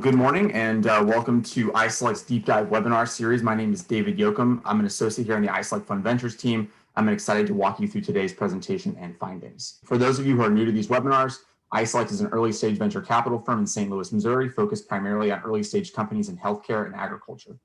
Good morning and welcome to iSelect's Deep Dive webinar series. My name is David Yoakum. I'm an associate here on the iSelect Fund Ventures team. I'm excited to walk you through today's presentation and findings. For those of you who are new to these webinars, iSelect is an early stage venture capital firm in St. Louis, Missouri, focused primarily on early stage companies in healthcare and agriculture.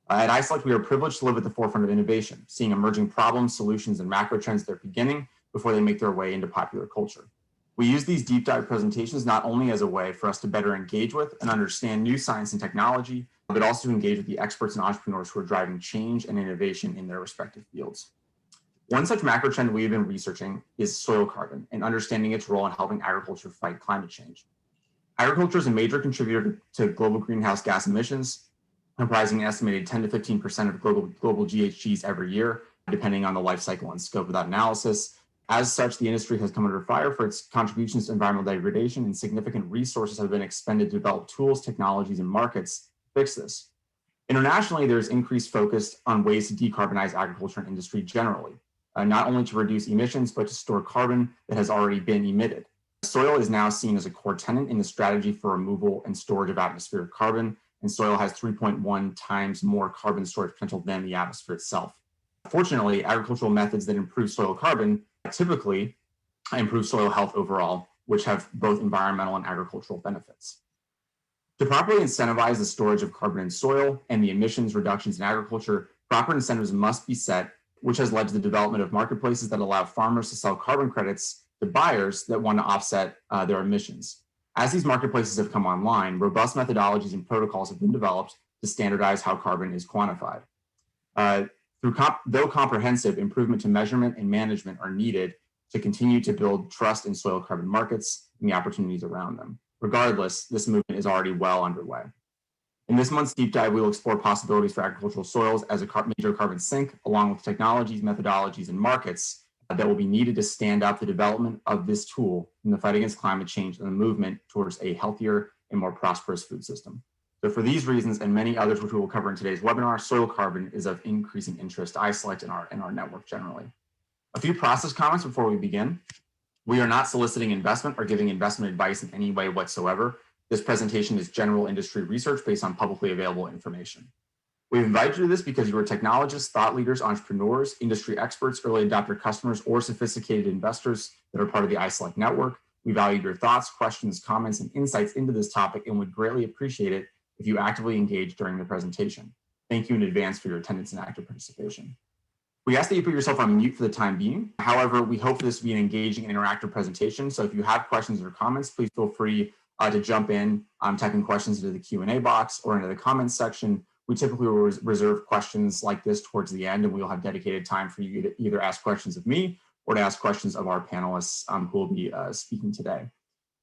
At iSelect, we are privileged to live at the forefront of innovation, seeing emerging problems, solutions, and macro trends at their beginning before they make their way into popular culture. We use these deep dive presentations not only as a way for us to better engage with and understand new science and technology, but also to engage with the experts and entrepreneurs who are driving change and innovation in their respective fields. One such macro trend we've been researching is soil carbon and understanding its role in helping agriculture fight climate change. Agriculture is a major contributor to global greenhouse gas emissions, comprising an estimated 10 to 15% of global GHGs every year, depending on the life cycle and scope of that analysis. As such, the industry has come under fire for its contributions to environmental degradation, and significant resources have been expended to develop tools, technologies, and markets to fix this. Internationally, there's increased focus on ways to decarbonize agriculture and industry generally, not only to reduce emissions, but to store carbon that has already been emitted. Soil is now seen as a core tenet in the strategy for removal and storage of atmospheric carbon, and soil has 3.1 times more carbon storage potential than the atmosphere itself. Fortunately, agricultural methods that improve soil carbon typically improve soil health overall, which have both environmental and agricultural benefits. To properly incentivize the storage of carbon in soil and the emissions reductions in agriculture, proper incentives must be set, which has led to the development of marketplaces that allow farmers to sell carbon credits to buyers that want to offset their emissions. As these marketplaces have come online, robust methodologies and protocols have been developed to standardize how carbon is quantified. Though comprehensive, improvement to measurement and management are needed to continue to build trust in soil carbon markets and the opportunities around them. Regardless, this movement is already well underway. In this month's deep dive, we will explore possibilities for agricultural soils as a major carbon sink, along with technologies, methodologies, and markets that will be needed to stand up the development of this tool in the fight against climate change and the movement towards a healthier and more prosperous food system. So for these reasons and many others, which we will cover in today's webinar, soil carbon is of increasing interest to iSelect in our network generally. A few process comments before we begin. We are not soliciting investment or giving investment advice in any way whatsoever. This presentation is general industry research based on publicly available information. We've invited you to this because you are technologists, thought leaders, entrepreneurs, industry experts, early adopter customers, or sophisticated investors that are part of the iSelect network. We value your thoughts, questions, comments, and insights into this topic and would greatly appreciate it if you actively engage during the presentation. Thank you in advance for your attendance and active participation. We ask that you put yourself on mute for the time being. However, we hope for this to be an engaging and interactive presentation. So if you have questions or comments, please feel free to jump in, typing questions into the Q&A box or into the comments section. We typically will reserve questions like this towards the end, and we'll have dedicated time for you to either ask questions of me or to ask questions of our panelists who will be speaking today.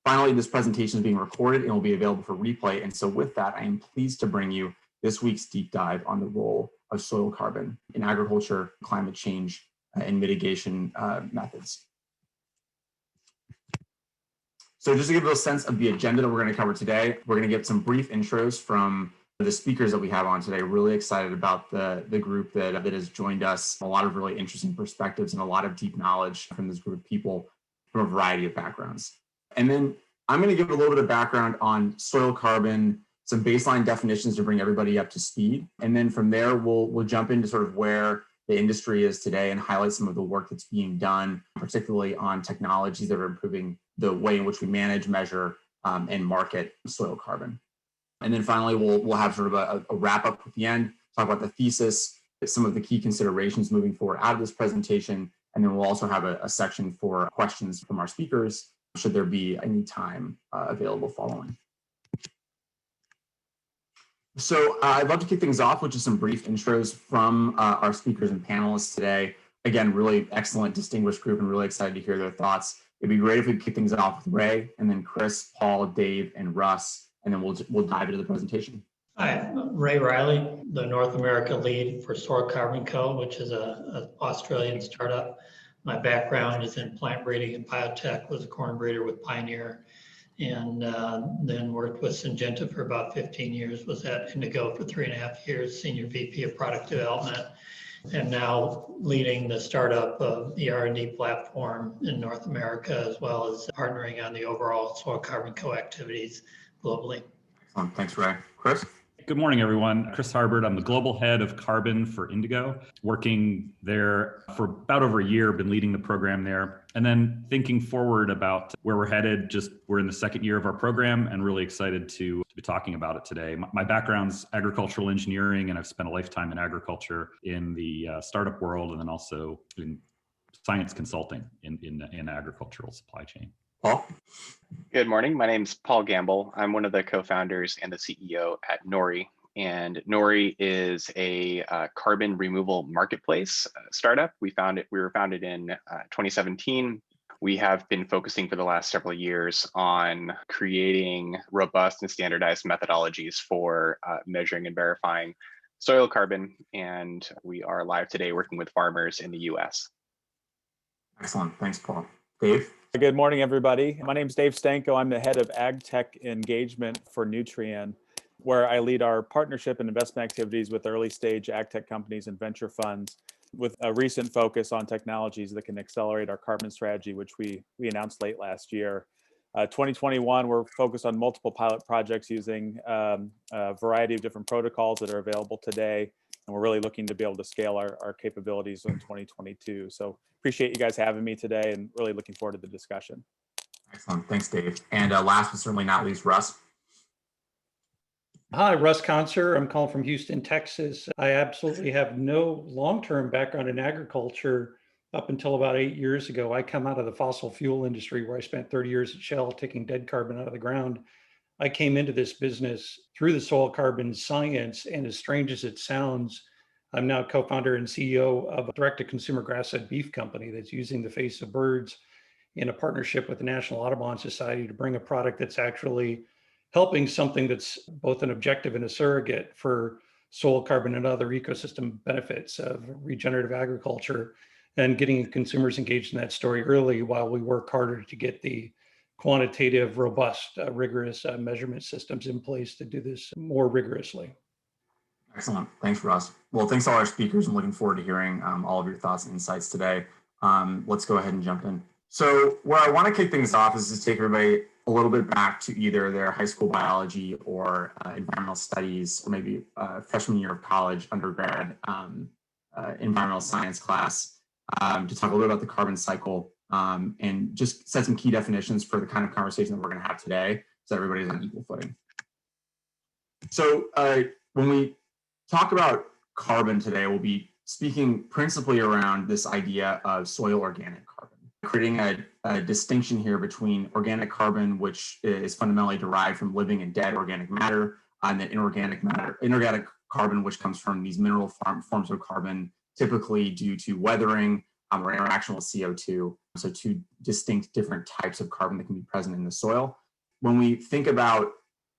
Finally, this presentation is being recorded and will be available for replay. And so with that, I am pleased to bring you this week's deep dive on the role of soil carbon in agriculture, climate change, and mitigation methods. So just to give you a sense of the agenda that we're going to cover today, we're going to get some brief intros from the speakers that we have on today. Really excited about the group that has joined us. A lot of really interesting perspectives and a lot of deep knowledge from this group of people from a variety of backgrounds. And then I'm going to give a little bit of background on soil carbon, some baseline definitions to bring everybody up to speed. And then from there, we'll jump into sort of where the industry is today and highlight some of the work that's being done, particularly on technologies that are improving the way in which we manage, measure, and market soil carbon. And then finally, we'll have sort of a wrap up at the end, talk about the thesis, some of the key considerations moving forward out of this presentation. And then we'll also have a section for questions from our speakers, should there be any time available following. So I'd love to kick things off with just some brief intros from our speakers and panelists today. Again, really excellent, distinguished group, and really excited to hear their thoughts. It'd be great if we could kick things off with Ray, and then Chris, Paul, Dave, and Russ, and then we'll dive into the presentation. Hi, I'm Ray Riley, the North America lead for Soil Carbon Co., which is an Australian startup. My background is in plant breeding and biotech, was a corn breeder with Pioneer, and then worked with Syngenta for about 15 years, was at Indigo for 3.5 years, Senior VP of Product Development, and now leading the startup of the R&D platform in North America, as well as partnering on the overall Soil Carbon Co. activities globally. Thanks, Ray. Chris? Good morning, everyone. Chris Harbourt. I'm the global head of carbon for Indigo, working there for about over a year, been leading the program there. And then thinking forward about where we're headed, we're in the second year of our program and really excited to be talking about it today. My background's agricultural engineering, and I've spent a lifetime in agriculture in the startup world, and then also in science consulting in agricultural supply chain. Paul? Good morning. My name's Paul Gambill. I'm one of the co-founders and the CEO at Nori. And Nori is a carbon removal marketplace startup. We were founded in 2017. We have been focusing for the last several years on creating robust and standardized methodologies for measuring and verifying soil carbon. And we are live today working with farmers in the US. Excellent. Thanks, Paul. Dave? Good morning, everybody. My name is Dave Stanko. I'm the head of Ag Tech Engagement for Nutrien, where I lead our partnership and investment activities with early stage ag tech companies and venture funds, with a recent focus on technologies that can accelerate our carbon strategy, which we announced late last year. 2021, we're focused on multiple pilot projects using a variety of different protocols that are available today. And we're really looking to be able to scale our capabilities in 2022. So appreciate you guys having me today and really looking forward to the discussion. Excellent. Thanks, Dave. And last but certainly not least, Russ. Hi, Russ Conser. I'm calling from Houston, Texas. I absolutely have no long-term background in agriculture up until about 8 years ago. I come out of the fossil fuel industry where I spent 30 years at Shell taking dead carbon out of the ground. I came into this business through the soil carbon science, and as strange as it sounds, I'm now co-founder and CEO of a direct-to-consumer grass-fed beef company that's using the face of birds in a partnership with the National Audubon Society to bring a product that's actually helping something that's both an objective and a surrogate for soil carbon and other ecosystem benefits of regenerative agriculture, and getting consumers engaged in that story early while we work harder to get the quantitative, robust, rigorous measurement systems in place to do this more rigorously. Excellent. Thanks, Russ. Well, thanks to all our speakers. I'm looking forward to hearing all of your thoughts and insights today. Let's go ahead and jump in. So where I want to kick things off is to take everybody a little bit back to either their high school biology or environmental studies, or maybe freshman year of college, undergrad environmental science class, to talk a little bit about the carbon cycle and just set some key definitions for the kind of conversation that we're going to have today, so everybody's on equal footing. So when we talk about carbon today, we'll be speaking principally around this idea of soil organic carbon, creating a distinction here between organic carbon, which is fundamentally derived from living and dead organic matter, and then inorganic carbon, which comes from these mineral forms of carbon, typically due to weathering or interaction with CO2. So two distinct different types of carbon that can be present in the soil. When we think about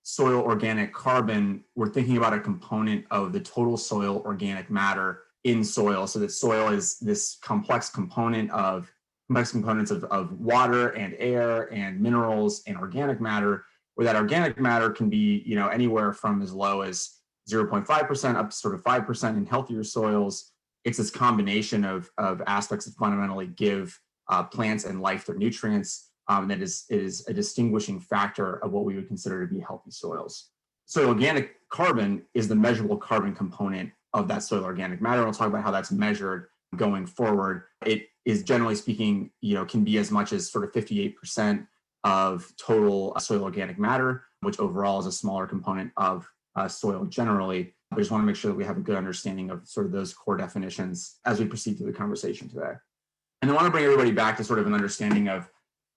soil organic carbon, we're thinking about a component of the total soil organic matter in soil. So that soil is this complex components of water and air and minerals and organic matter, where that organic matter can be, anywhere from as low as 0.5% up to sort of 5% in healthier soils. It's this combination of aspects that fundamentally give plants and life their nutrients. That is a distinguishing factor of what we would consider to be healthy soils. So organic carbon is the measurable carbon component of that soil organic matter. We'll talk about how that's measured going forward. It is, generally speaking, can be as much as sort of 58% of total soil organic matter, which overall is a smaller component of soil generally. I just want to make sure that we have a good understanding of sort of those core definitions as we proceed through the conversation today. And I want to bring everybody back to sort of an understanding of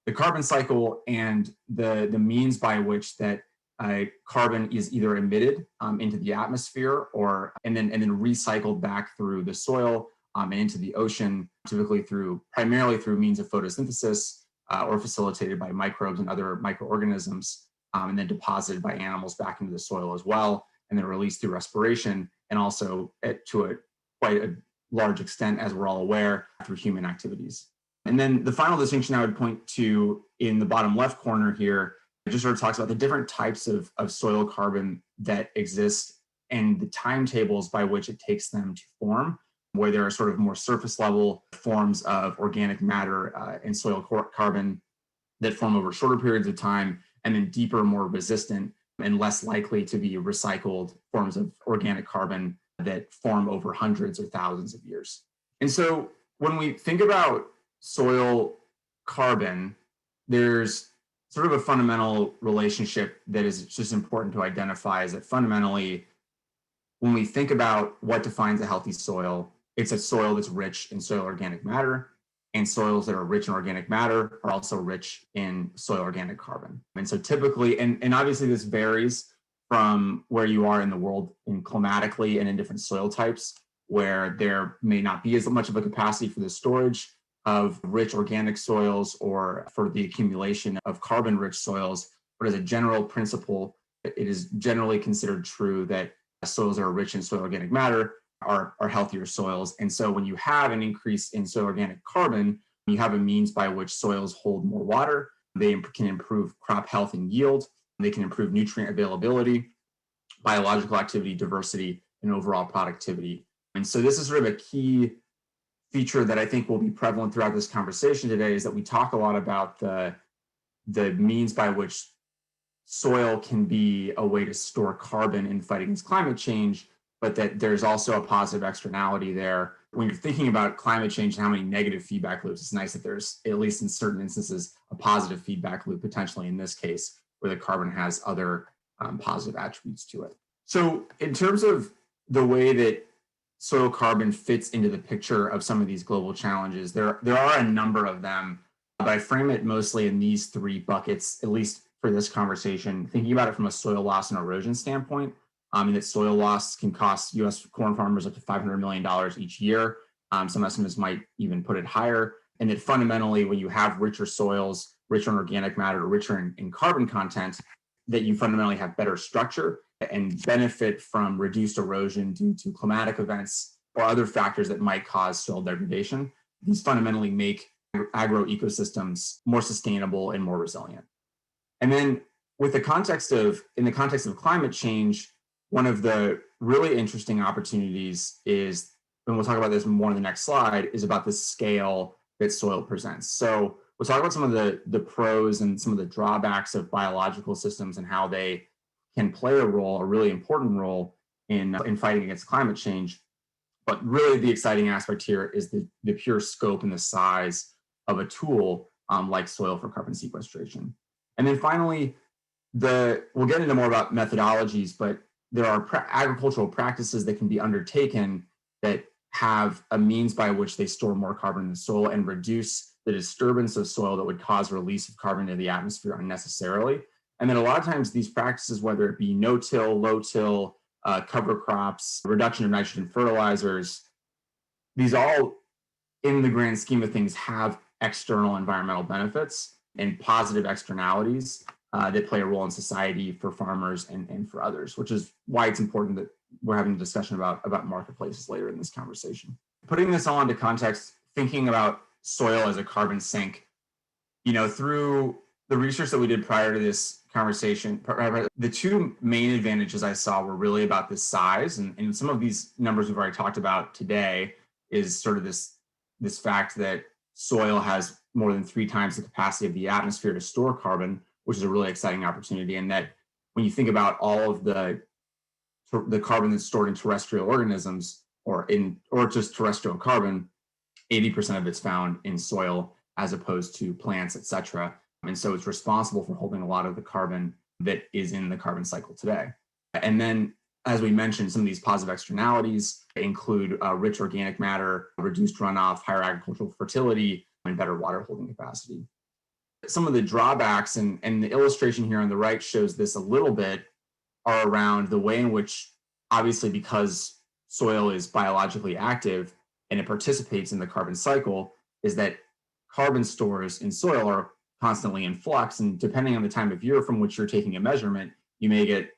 the carbon cycle and the means by which that carbon is either emitted into the atmosphere and then recycled back through the soil and into the ocean, typically primarily through means of photosynthesis or facilitated by microbes and other microorganisms, and then deposited by animals back into the soil as well, and then released through respiration, and also to quite a large extent, as we're all aware, through human activities. And then the final distinction I would point to in the bottom left corner here, it just sort of talks about the different types of soil carbon that exist and the timetables by which it takes them to form, where there are sort of more surface level forms of organic matter and soil carbon that form over shorter periods of time, and then deeper, more resistant and less likely to be recycled forms of organic carbon that form over hundreds or thousands of years. And so when we think about soil carbon, there's sort of a fundamental relationship that is just important to identify, is that fundamentally, when we think about what defines a healthy soil, it's a soil that's rich in soil organic matter, and soils that are rich in organic matter are also rich in soil organic carbon. And so typically, and obviously this varies from where you are in the world in climatically and in different soil types, where there may not be as much of a capacity for the storage of rich organic soils or for the accumulation of carbon-rich soils. But as a general principle, it is generally considered true that soils that are rich in soil organic matter are healthier soils. And so when you have an increase in soil organic carbon, you have a means by which soils hold more water. They can improve crop health and yield. They can improve nutrient availability, biological activity, diversity, and overall productivity. And so this is sort of a key feature that I think will be prevalent throughout this conversation today, is that we talk a lot about the means by which soil can be a way to store carbon in fighting against climate change, but that there's also a positive externality there. When you're thinking about climate change and how many negative feedback loops, it's nice that there's, at least in certain instances, a positive feedback loop, potentially in this case, where the carbon has other positive attributes to it. So in terms of the way that soil carbon fits into the picture of some of these global challenges, there are a number of them, but I frame it mostly in these three buckets, at least for this conversation, thinking about it from a soil loss and erosion standpoint, and that soil loss can cost U.S. corn farmers up to $500 million each year. Some estimates might even put it higher. And that fundamentally, when you have richer soils, richer in organic matter, richer in carbon content, that you fundamentally have better structure and benefit from reduced erosion due to climatic events or other factors that might cause soil degradation. These fundamentally make agroecosystems more sustainable and more resilient. And then in the context of climate change, one of the really interesting opportunities is, and we'll talk about this more in the next slide, is about the scale that soil presents. So we'll talk about some of the pros and some of the drawbacks of biological systems and how they can play a really important role in fighting against climate change. But really the exciting aspect here is the pure scope and the size of a tool like soil for carbon sequestration. And then finally, we'll get into more about methodologies, but there are agricultural practices that can be undertaken that have a means by which they store more carbon in the soil and reduce the disturbance of soil that would cause release of carbon into the atmosphere unnecessarily. And then a lot of times these practices, whether it be no-till, low-till, cover crops, reduction of nitrogen fertilizers, these all, in the grand scheme of things, have external environmental benefits and positive externalities that play a role in society for farmers and for others, which is why it's important that we're having a discussion about marketplaces later in this conversation. Putting this all into context, thinking about soil as a carbon sink, through the research that we did prior to this conversation, the two main advantages I saw were really about the size, and some of these numbers we've already talked about today is sort of this fact that soil has more than 3 times the capacity of the atmosphere to store carbon, which is a really exciting opportunity. And that when you think about all of the carbon that's stored in terrestrial organisms or just terrestrial carbon, 80% of it's found in soil as opposed to plants, et cetera. And so it's responsible for holding a lot of the carbon that is in the carbon cycle today. And then, as we mentioned, some of these positive externalities include rich organic matter, reduced runoff, higher agricultural fertility, and better water holding capacity. Some of the drawbacks, and the illustration here on the right shows this a little bit, are around the way in which, obviously, because soil is biologically active and it participates in the carbon cycle, is that carbon stores in soil are constantly in flux. And depending on the time of year from which you're taking a measurement, you may get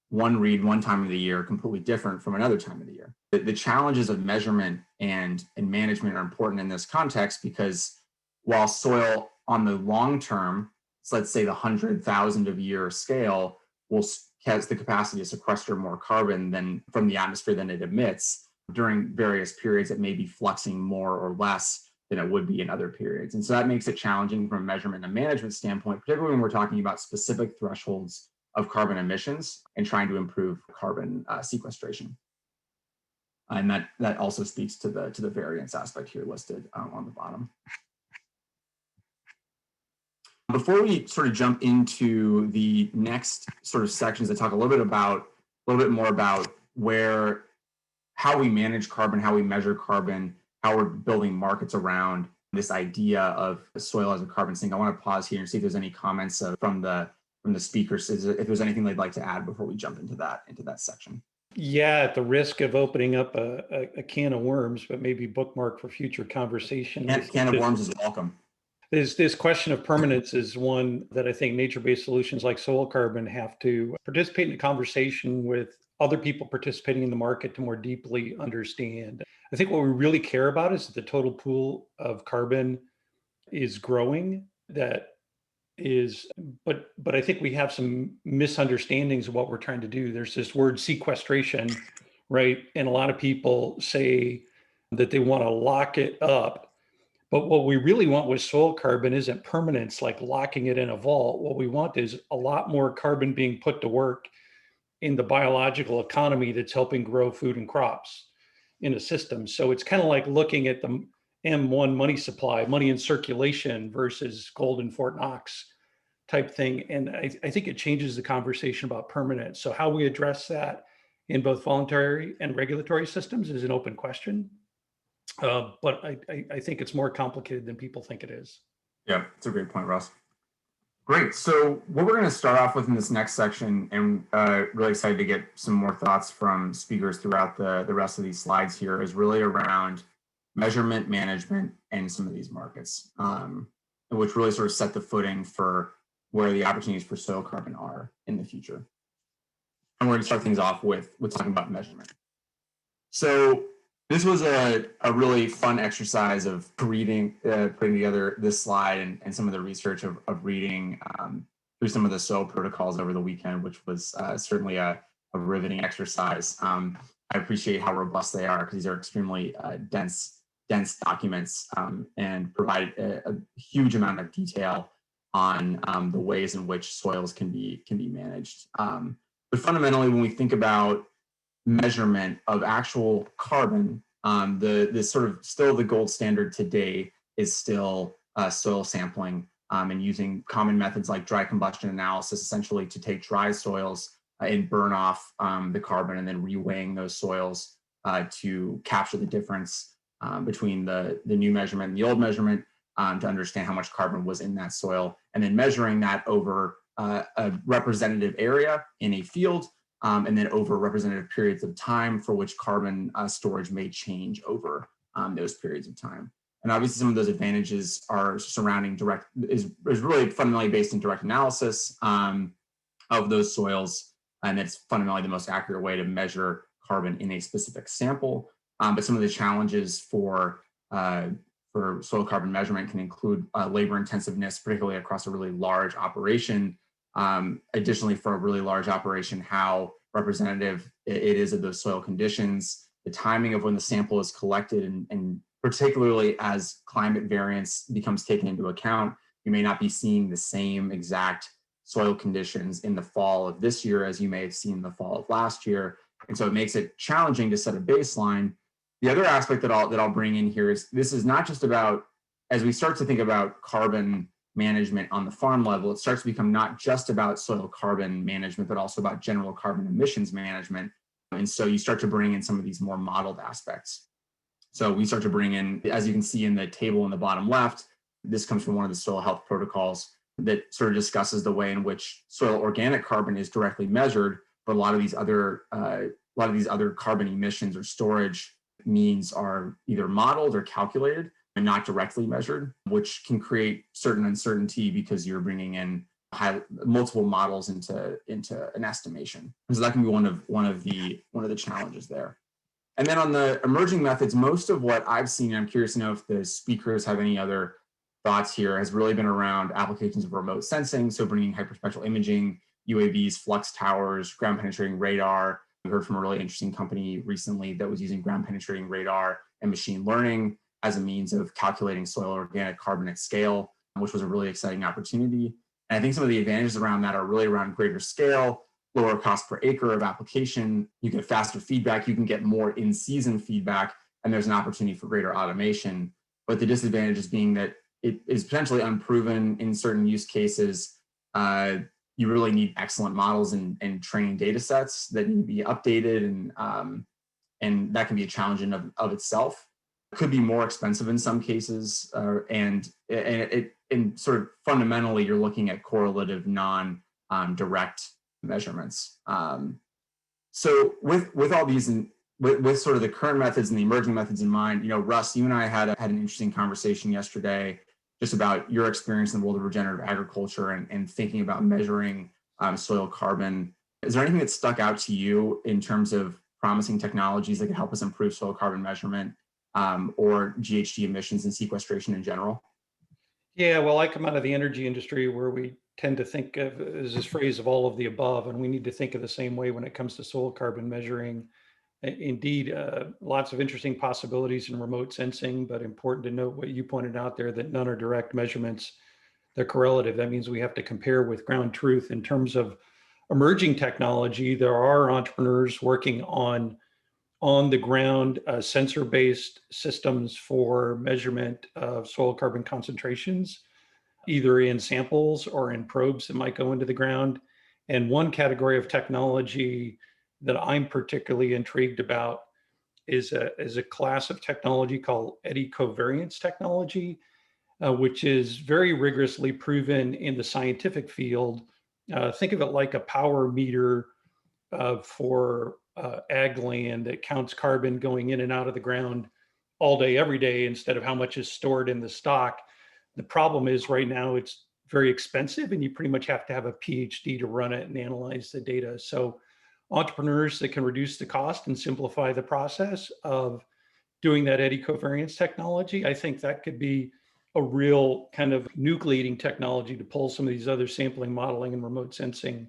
one read one time of the year completely different from another time of the year. The challenges of measurement and management are important in this context, because while soil on the long term, so let's say the 100,000 of year scale, has the capacity to sequester more carbon from the atmosphere than it emits, during various periods it may be fluxing more or less than it would be in other periods. And so that makes it challenging from a measurement and management standpoint, particularly when we're talking about specific thresholds of carbon emissions and trying to improve carbon sequestration. And that also speaks to the variance aspect here listed on the bottom. Before we sort of jump into the next sort of sections that talk a little bit more about how we manage carbon, how we measure carbon, how we're building markets around this idea of soil as a carbon sink, I want to pause here and see if there's any comments from the speakers, if there's anything they'd like to add before we jump into that section. Yeah, at the risk of opening up a can of worms, but maybe bookmark for future conversation. Can of worms is welcome. This question of permanence is one that I think nature-based solutions like soil carbon have to participate in a conversation with other people participating in the market to more deeply understand. I think what we really care about is that the total pool of carbon is growing. But I think we have some misunderstandings of what we're trying to do. There's this word sequestration, right? And a lot of people say that they want to lock it up. But what we really want with soil carbon isn't permanence, like locking it in a vault. What we want is a lot more carbon being put to work in the biological economy that's helping grow food and crops in a system. So it's kind of like looking at the M1 money supply, money in circulation versus gold in Fort Knox type thing. And I think it changes the conversation about permanence. So how we address that in both voluntary and regulatory systems is an open question. But I think it's more complicated than people think it is. Yeah, it's a great point, Russ. Great. So what we're going to start off with in this next section, and really excited to get some more thoughts from speakers throughout the rest of these slides here, is really around measurement, management, and some of these markets, which really sort of set the footing for where the opportunities for soil carbon are in the future. And we're going to start things off with talking about measurement. So this was a really fun exercise of putting together this slide and some of the research of reading through some of the soil protocols over the weekend, which was certainly a riveting exercise. I appreciate how robust they are because these are extremely dense documents and provide a huge amount of detail on the ways in which soils can be managed. But fundamentally, when we think about measurement of actual carbon, the sort of still the gold standard today is still soil sampling and using common methods like dry combustion analysis, essentially to take dry soils and burn off the carbon and then reweighing those soils to capture the difference between the new measurement and the old measurement to understand how much carbon was in that soil, and then measuring that over a representative area in a field, and then over representative periods of time for which carbon storage may change over those periods of time. And obviously some of those advantages are surrounding is really fundamentally based in direct analysis of those soils. And it's fundamentally the most accurate way to measure carbon in a specific sample. But some of the challenges for soil carbon measurement can include labor intensiveness, particularly across a really large operation. Additionally, for a really large operation, how representative it is of those soil conditions, the timing of when the sample is collected, and particularly as climate variance becomes taken into account, you may not be seeing the same exact soil conditions in the fall of this year as you may have seen in the fall of last year. And so it makes it challenging to set a baseline. The other aspect that I'll bring in here is this is not just about, as we start to think about carbon management on the farm level, it starts to become not just about soil carbon management, but also about general carbon emissions management. And so you start to bring in some of these more modeled aspects. So we start to bring in, as you can see in the table in the bottom left, this comes from one of the soil health protocols that sort of discusses the way in which soil organic carbon is directly measured, but a lot of these other carbon emissions or storage means are either modeled or calculated and not directly measured, which can create certain uncertainty because you're bringing in multiple models into an estimation. And so that can be one of the challenges there. And then on the emerging methods, most of what I've seen, and I'm curious to know if the speakers have any other thoughts here, has really been around applications of remote sensing. So bringing hyperspectral imaging, UAVs, flux towers, ground penetrating radar. We heard from a really interesting company recently that was using ground penetrating radar and machine learning as a means of calculating soil organic carbon at scale, which was a really exciting opportunity. And I think some of the advantages around that are really around greater scale, lower cost per acre of application. You get faster feedback. You can get more in-season feedback, and there's an opportunity for greater automation. But the disadvantages being that it is potentially unproven in certain use cases. You really need excellent models and training data sets that need to be updated, and that can be a challenge in of itself. It could be more expensive in some cases, and sort of fundamentally, you're looking at correlative, non-direct measurements. So with all these and with sort of the current methods and the emerging methods in mind, Russ, you and I had an interesting conversation yesterday just about your experience in the world of regenerative agriculture and thinking about measuring soil carbon. Is there anything that stuck out to you in terms of promising technologies that could help us improve soil carbon measurement or GHG emissions and sequestration in general? Yeah, well, I come out of the energy industry where we tend to think of as this phrase of all of the above, and we need to think of the same way when it comes to soil carbon measuring. Indeed, lots of interesting possibilities in remote sensing, but important to note what you pointed out there, that none are direct measurements. They're correlative. That means we have to compare with ground truth. In terms of emerging technology, there are entrepreneurs working on the ground sensor-based systems for measurement of soil carbon concentrations, either in samples or in probes that might go into the ground. And one category of technology that I'm particularly intrigued about is a class of technology called eddy covariance technology, which is very rigorously proven in the scientific field. Think of it like a power meter for ag land that counts carbon going in and out of the ground all day, every day, instead of how much is stored in the stock. The problem is right now it's very expensive, and you pretty much have to have a PhD to run it and analyze the data. So entrepreneurs that can reduce the cost and simplify the process of doing that eddy covariance technology, I think that could be a real kind of nucleating technology to pull some of these other sampling, modeling, and remote sensing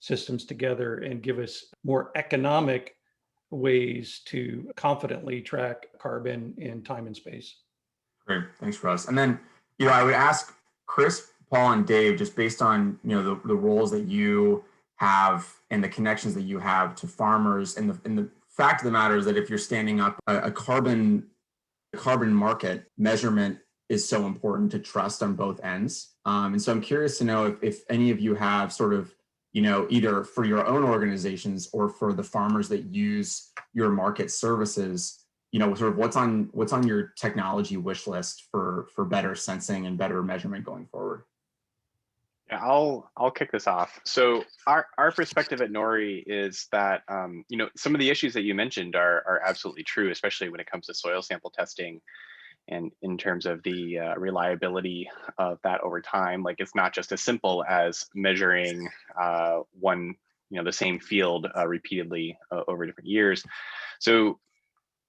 systems together and give us more economic ways to confidently track carbon in time and space. Great, thanks, Russ. And then, I would ask Chris, Paul, and Dave, just based on the roles that you have and the connections that you have to farmers, and the fact of the matter is that if you're standing up a carbon market, measurement is so important to trust on both ends. And so I'm curious to know if any of you have sort of, either for your own organizations or for the farmers that use your market services, sort of what's on your technology wish list for better sensing and better measurement going forward. Yeah, I'll kick this off. So our perspective at Nori is that some of the issues that you mentioned are absolutely true, especially when it comes to soil sample testing, and in terms of the reliability of that over time. Like, it's not just as simple as measuring the same field repeatedly over different years. So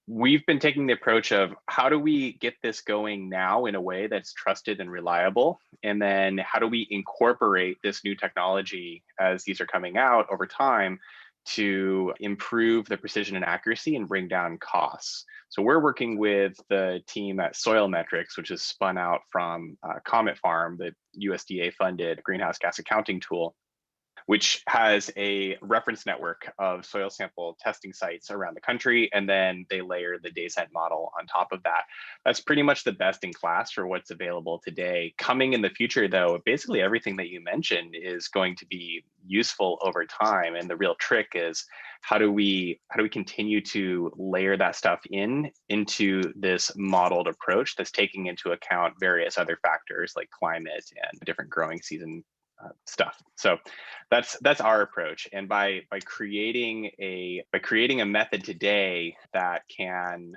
we've been taking the approach of how do we get this going now in a way that's trusted and reliable? And then how do we incorporate this new technology as these are coming out over time to improve the precision and accuracy and bring down costs? So we're working with the team at Soil Metrics, which is spun out from Comet Farm, the USDA funded greenhouse gas accounting tool, which has a reference network of soil sample testing sites around the country. And then they layer the DayCent model on top of that. That's pretty much the best in class for what's available today. Coming in the future, though, basically everything that you mentioned is going to be useful over time. And the real trick is how do we continue to layer that stuff into this modeled approach that's taking into account various other factors like climate and different growing season stuff. So that's our approach. And by creating a method today that can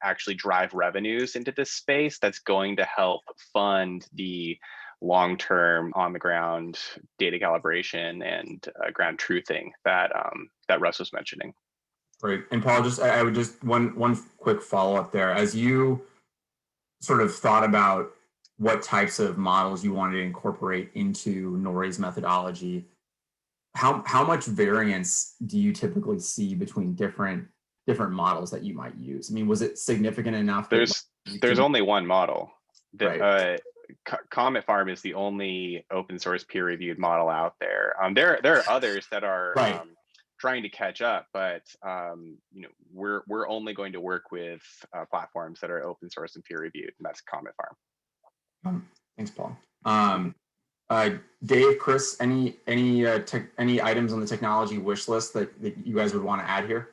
actually drive revenues into this space, that's going to help fund the long-term on-the-ground data calibration and ground truthing that Russ was mentioning. Great. And Paul, I would just one quick follow-up there. As you sort of thought about what types of models you wanted to incorporate into Nori's methodology, how much variance do you typically see between different models that you might use? I mean, was it significant enough? There's only one model. Right. Comet Farm is the only open source peer reviewed model out there. There are others that are Right. trying to catch up, but we're only going to work with platforms that are open source and peer reviewed, and that's Comet Farm. Thanks, Paul. Dave, Chris, any items on the technology wish list that you guys would want to add here?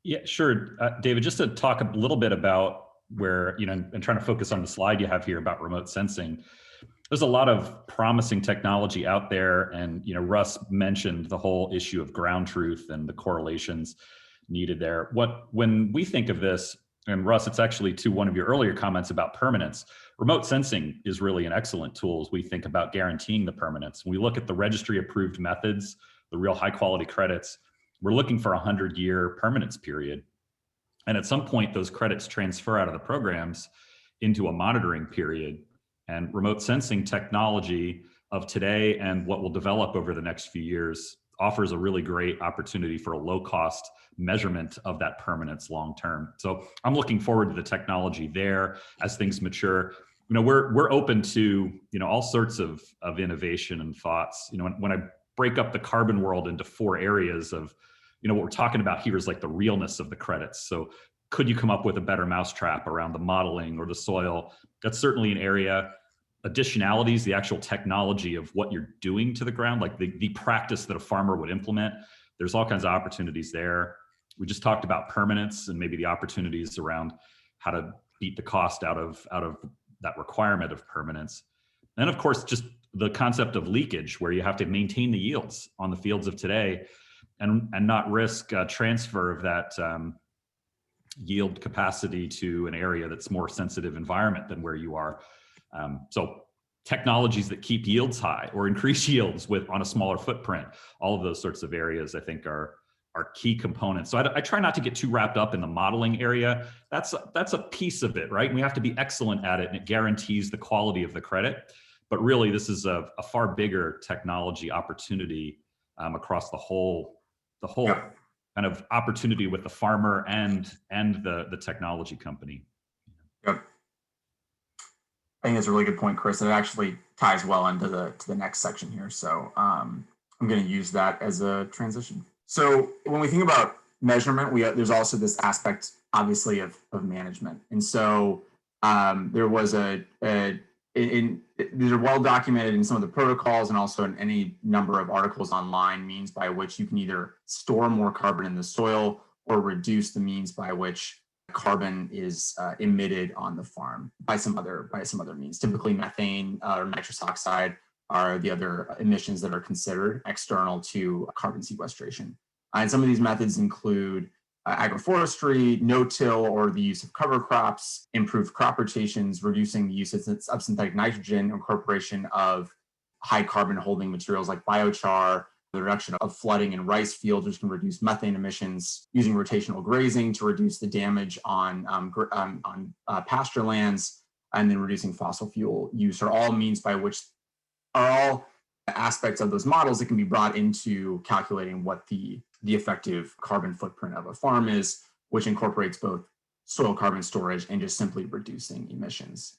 Yeah, sure. David, just to talk a little bit about where, and trying to focus on the slide you have here about remote sensing. There's a lot of promising technology out there. And, Russ mentioned the whole issue of ground truth and the correlations needed there. When we think of this, and Russ, it's actually to one of your earlier comments about permanence. Remote sensing is really an excellent tool as we think about guaranteeing the permanence. When we look at the registry approved methods, the real high quality credits, we're looking for a 100-year permanence period. And at some point, those credits transfer out of the programs into a monitoring period. And remote sensing technology of today and what will develop over the next few years offers a really great opportunity for a low-cost measurement of that permanence long-term. So I'm looking forward to the technology there as things mature. We're open to all sorts of innovation and thoughts. When I break up the carbon world into 4 areas of what we're talking about here is like the realness of the credits. So could you come up with a better mousetrap around the modeling or the soil? That's certainly an area. Additionalities, the actual technology of what you're doing to the ground, like the practice that a farmer would implement. There's all kinds of opportunities there. We just talked about permanence and maybe the opportunities around how to beat the cost out of that requirement of permanence. And of course, just the concept of leakage, where you have to maintain the yields on the fields of today and not risk transfer of that yield capacity to an area that's more sensitive environment than where you are. So technologies that keep yields high or increase yields on a smaller footprint, all of those sorts of areas I think are key components. So I try not to get too wrapped up in the modeling area. That's a piece of it, right? We have to be excellent at it, and it guarantees the quality of the credit. But really, this is a far bigger technology opportunity across the whole kind of opportunity with the farmer and the technology company. Yep. I think that's a really good point, Chris. And it actually ties well into the next section here. So I'm going to use that as a transition. So when we think about measurement, there's also this aspect, obviously, of management. And so there was these are well documented in some of the protocols and also in any number of articles online, means by which you can either store more carbon in the soil or reduce the means by which carbon is emitted on the farm by some other means. Typically methane or nitrous oxide are the other emissions that are considered external to carbon sequestration. And some of these methods include agroforestry, no-till or the use of cover crops, improved crop rotations, reducing the use of synthetic nitrogen, incorporation of high carbon holding materials like biochar, the reduction of flooding in rice fields, which can reduce methane emissions, using rotational grazing to reduce the damage on pasture lands, and then reducing fossil fuel use are all means by which are all aspects of those models that can be brought into calculating what the effective carbon footprint of a farm is, which incorporates both soil carbon storage and just simply reducing emissions.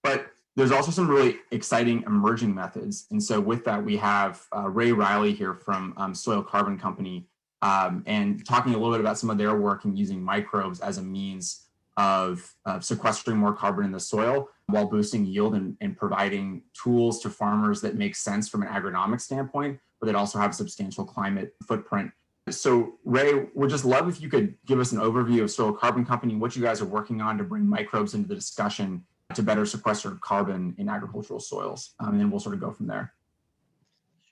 But there's also some really exciting emerging methods. And so with that, we have Ray Riley here from Soil Carbon Company and talking a little bit about some of their work in using microbes as a means of sequestering more carbon in the soil while boosting yield and providing tools to farmers that make sense from an agronomic standpoint, but that also have substantial climate footprint. So Ray, we'd just love if you could give us an overview of Soil Carbon Company, what you guys are working on to bring microbes into the discussion to better sequester carbon in agricultural soils. And then we'll sort of go from there.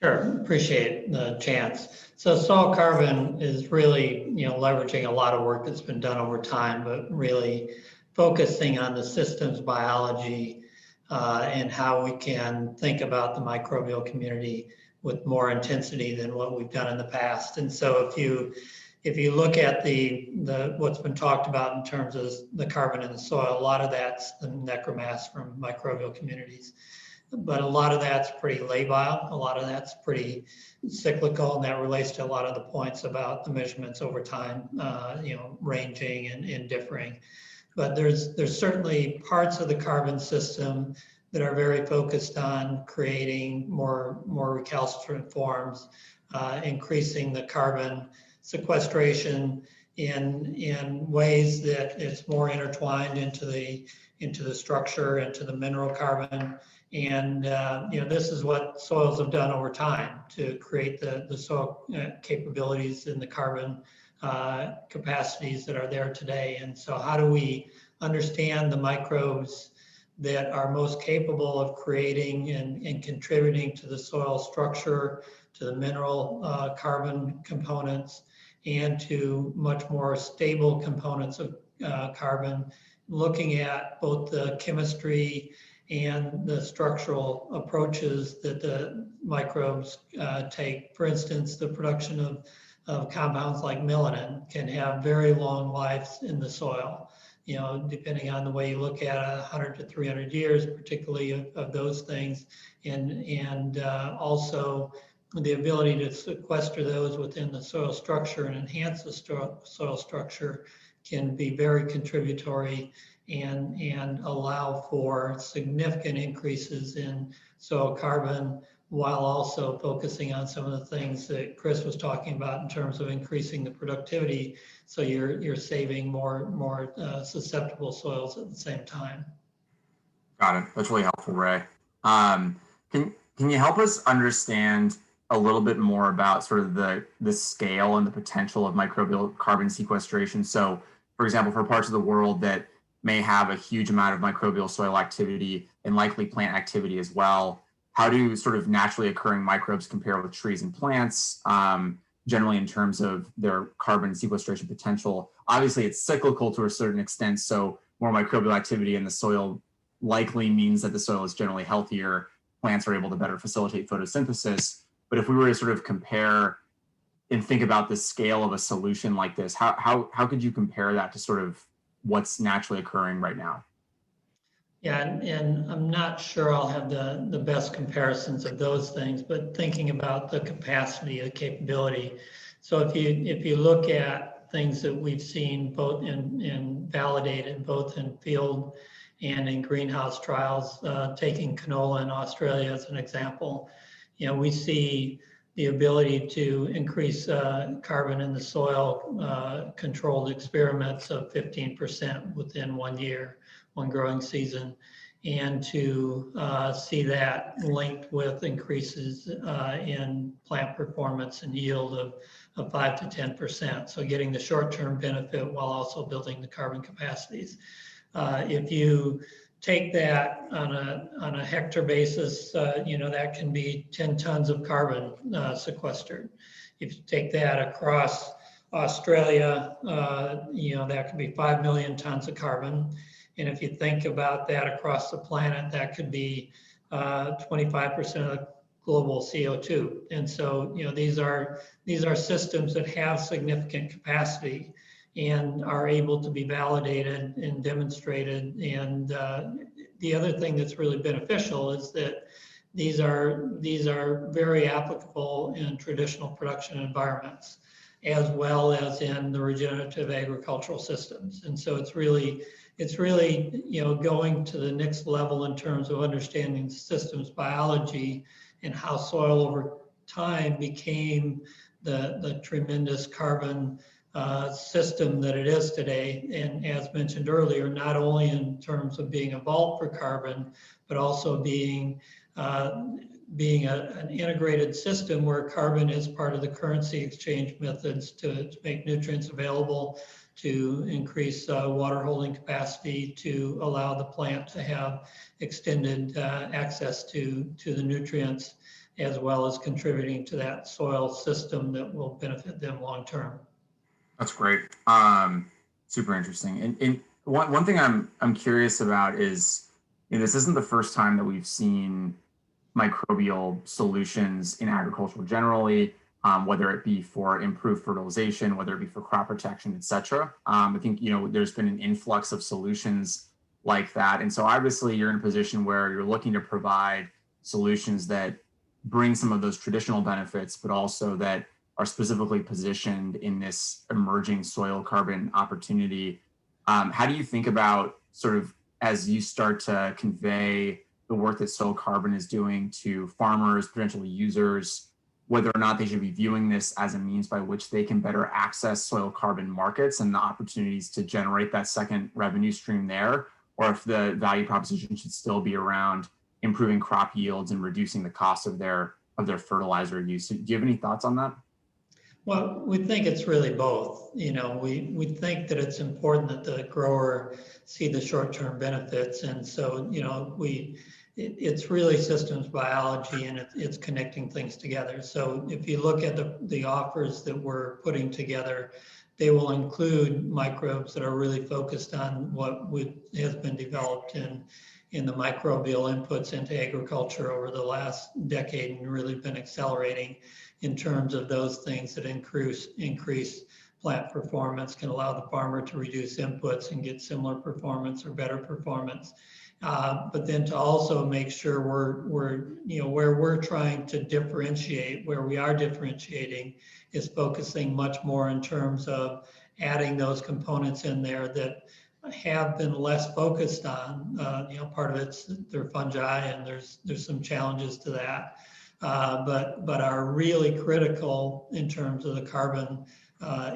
Sure, appreciate the chance. So soil carbon is really, leveraging a lot of work that's been done over time, but really focusing on the systems biology and how we can think about the microbial community with more intensity than what we've done in the past. And so if you look at the what's been talked about in terms of the carbon in the soil, a lot of that's the necromass from microbial communities. But a lot of that's pretty labile, a lot of that's pretty cyclical, and that relates to a lot of the points about the measurements over time, ranging and differing. But there's certainly parts of the carbon system that are very focused on creating more recalcitrant forms, increasing the carbon sequestration in ways that it's more intertwined into the structure, into the mineral carbon. And this is what soils have done over time to create the soil capabilities and the carbon capacities that are there today. And so how do we understand the microbes that are most capable of creating and contributing to the soil structure, to the mineral carbon components, and to much more stable components of carbon, looking at both the chemistry and the structural approaches that the microbes take. For instance, the production of compounds like melanin can have very long lives in the soil. Depending on the way you look at it, 100 to 300 years, particularly of those things, and also the ability to sequester those within the soil structure and enhance the soil structure can be very contributory and allow for significant increases in soil carbon, while also focusing on some of the things that Chris was talking about in terms of increasing the productivity. So you're saving more susceptible soils at the same time. Got it. That's really helpful, Ray. Can you help us understand a little bit more about sort of the scale and the potential of microbial carbon sequestration? So, for example, for parts of the world that may have a huge amount of microbial soil activity and likely plant activity as well, how do sort of naturally occurring microbes compare with trees and plants, generally in terms of their carbon sequestration potential? Obviously, it's cyclical to a certain extent, so more microbial activity in the soil likely means that the soil is generally healthier. Plants are able to better facilitate photosynthesis. But if we were to sort of compare and think about the scale of a solution like this, how could you compare that to sort of what's naturally occurring right now? Yeah, and I'm not sure I'll have the best comparisons of those things, but thinking about the capacity, the capability. So if you look at things that we've seen both in validated, both in field and in greenhouse trials, taking canola in Australia as an example, we see the ability to increase carbon in the soil, controlled experiments of 15% within 1 year, one growing season, and to see that linked with increases in plant performance and yield of 5 to 10%. So getting the short-term benefit while also building the carbon capacities. If you take that on a hectare basis, that can be 10 tons of carbon sequestered. If you take that across Australia, that could be 5 million tons of carbon. And if you think about that across the planet, that could be 25% of global CO2. And so, these are systems that have significant capacity and are able to be validated and demonstrated. And the other thing that's really beneficial is that these are very applicable in traditional production environments, as well as in the regenerative agricultural systems. And so it's really going to the next level in terms of understanding systems biology and how soil over time became the tremendous carbon system that it is today. And as mentioned earlier, not only in terms of being a vault for carbon, but also being an integrated system where carbon is part of the currency exchange methods to make nutrients available, to increase water holding capacity, to allow the plant to have extended access to the nutrients, as well as contributing to that soil system that will benefit them long term. That's great. Super interesting. And one thing I'm curious about is, this isn't the first time that we've seen microbial solutions in agriculture generally, whether it be for improved fertilization, whether it be for crop protection, et cetera. I think, there's been an influx of solutions like that. And so obviously you're in a position where you're looking to provide solutions that bring some of those traditional benefits, but also that are specifically positioned in this emerging soil carbon opportunity. How do you think about sort of as you start to convey the work that soil carbon is doing to farmers, potential users, whether or not they should be viewing this as a means by which they can better access soil carbon markets and the opportunities to generate that second revenue stream there, or if the value proposition should still be around improving crop yields and reducing the cost of their fertilizer use? Do you have any thoughts on that? Well, we think it's really both. We think that it's important that the grower see the short-term benefits. And so, it's really systems biology, and it's connecting things together. So if you look at the offers that we're putting together, they will include microbes that are really focused on what has been developed in the microbial inputs into agriculture over the last decade and really been accelerating in terms of those things that increase plant performance, can allow the farmer to reduce inputs and get similar performance or better performance. But then to also make sure where we're trying to differentiate, where we are differentiating, is focusing much more in terms of adding those components in there that have been less focused on. Part of it's they're fungi, and there's some challenges to that, but are really critical in terms of the carbon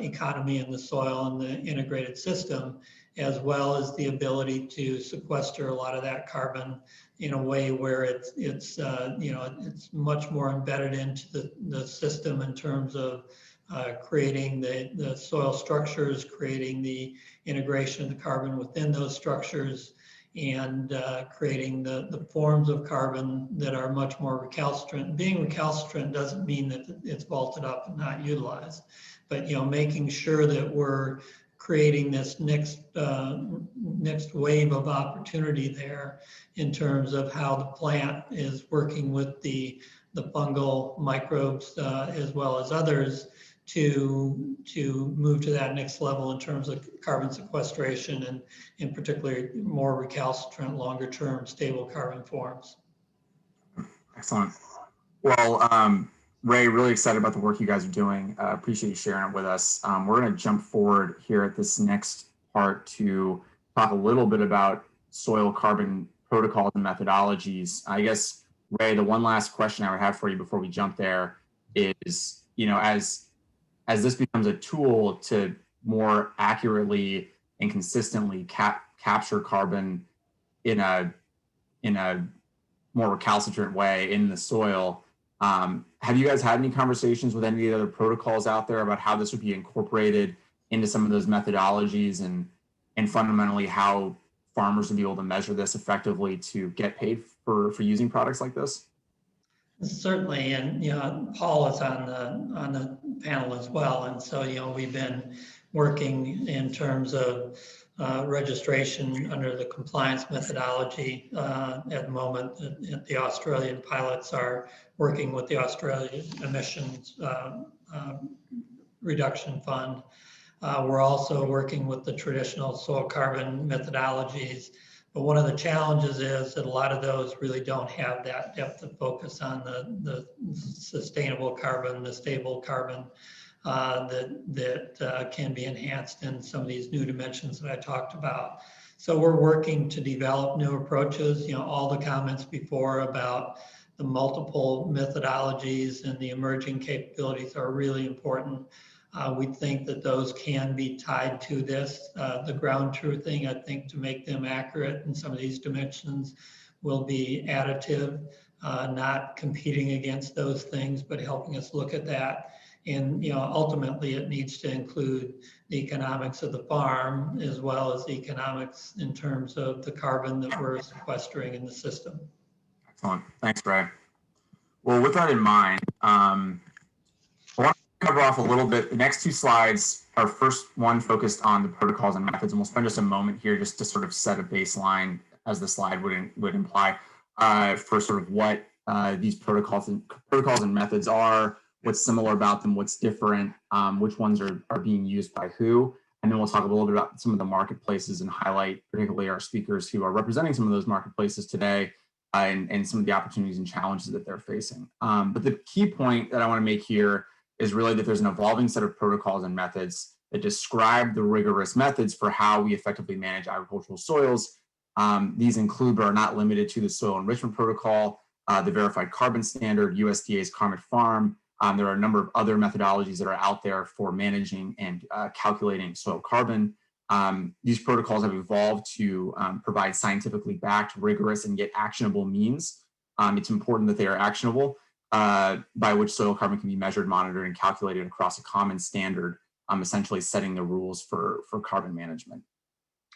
economy in the soil and the integrated system, as well as the ability to sequester a lot of that carbon in a way where it's much more embedded into the system in terms of creating the soil structures, creating the integration of the carbon within those structures, and creating the forms of carbon that are much more recalcitrant. Being recalcitrant doesn't mean that it's vaulted up and not utilized, but making sure that we're creating this next wave of opportunity there in terms of how the plant is working with the fungal microbes as well as others to move to that next level in terms of carbon sequestration, and in particular more recalcitrant, longer term stable carbon forms. Excellent. Well, Ray, really excited about the work you guys are doing. Appreciate you sharing it with us. We're going to jump forward here at this next part to talk a little bit about soil carbon protocols and methodologies. I guess, Ray, the one last question I would have for you before we jump there is, as this becomes a tool to more accurately and consistently capture carbon in a more recalcitrant way in the soil, have you guys had any conversations with any of the other protocols out there about how this would be incorporated into some of those methodologies, and fundamentally how farmers would be able to measure this effectively to get paid for using products like this? Certainly, and Paul is on the panel as well, and so we've been working in terms of registration under the compliance methodology at the moment. The Australian pilots are working with the Australian Emissions Reduction Fund. We're also working with the traditional soil carbon methodologies. But one of the challenges is that a lot of those really don't have that depth of focus on the sustainable carbon, the stable carbon that can be enhanced in some of these new dimensions that I talked about. So we're working to develop new approaches. All the comments before about the multiple methodologies and the emerging capabilities are really important. We think that those can be tied to this. The ground truthing, I think, to make them accurate in some of these dimensions will be additive, not competing against those things, but helping us look at that. And ultimately, it needs to include the economics of the farm as well as the economics in terms of the carbon that we're sequestering in the system. Excellent. Thanks, Ray. Well, with that in mind, I want to cover off a little bit. The next two slides are first one focused on the protocols and methods, and we'll spend just a moment here just to sort of set a baseline, as the slide would imply, for sort of what these protocols and methods are, what's similar about them, what's different, which ones are being used by who. And then we'll talk a little bit about some of the marketplaces and highlight particularly our speakers who are representing some of those marketplaces today, and some of the opportunities and challenges that they're facing. But the key point that I want to make here is really that there's an evolving set of protocols and methods that describe the rigorous methods for how we effectively manage agricultural soils. These include, but are not limited to, the Soil Enrichment Protocol, the Verified Carbon Standard, USDA's Climate Farm. There are a number of other methodologies that are out there for managing and calculating soil carbon. These protocols have evolved to provide scientifically backed, rigorous, and yet actionable means. It's important that they are actionable, by which soil carbon can be measured, monitored, and calculated across a common standard, essentially setting the rules for carbon management.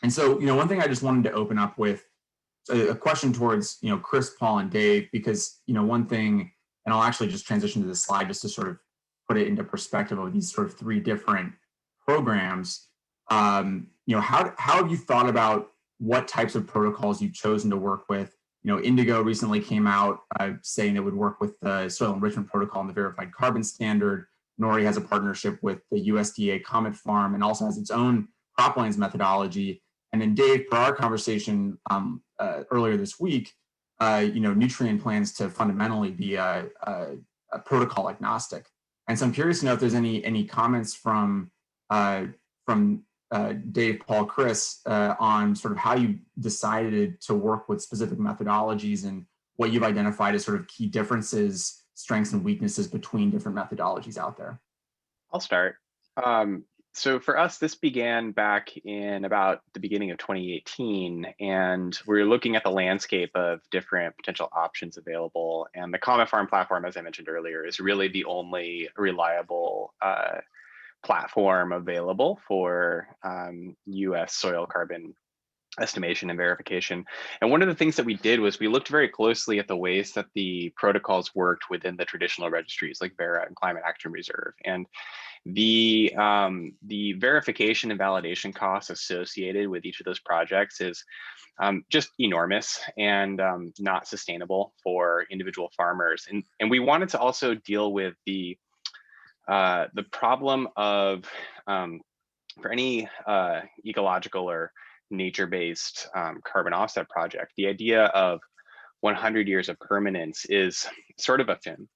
And so, one thing I just wanted to open up with a question towards, Chris, Paul, and Dave, because, one thing, and I'll actually just transition to this slide just to sort of put it into perspective of these sort of three different programs. How have you thought about what types of protocols you've chosen to work with? Indigo recently came out saying it would work with the Soil Enrichment Protocol and the Verified Carbon Standard. Nori has a partnership with the USDA Comet Farm and also has its own croplands methodology. And then Dave, per our conversation earlier this week, Nutrien plans to fundamentally be a protocol agnostic. And so I'm curious to know if there's any comments from Dave, Paul, Chris on sort of how you decided to work with specific methodologies and what you've identified as sort of key differences, strengths, and weaknesses between different methodologies out there. I'll start. So for us, this began back in about the beginning of 2018, and we were looking at the landscape of different potential options available. And the Comet Farm platform, as I mentioned earlier, is really the only reliable platform available for US soil carbon estimation and verification. And one of the things that we did was we looked very closely at the ways that the protocols worked within the traditional registries like Vera and Climate Action Reserve. And the verification and validation costs associated with each of those projects is just enormous and not sustainable for individual farmers. And we wanted to also deal with the problem of, for any ecological or nature-based carbon offset project, the idea of 100 years of permanence is sort of a fin.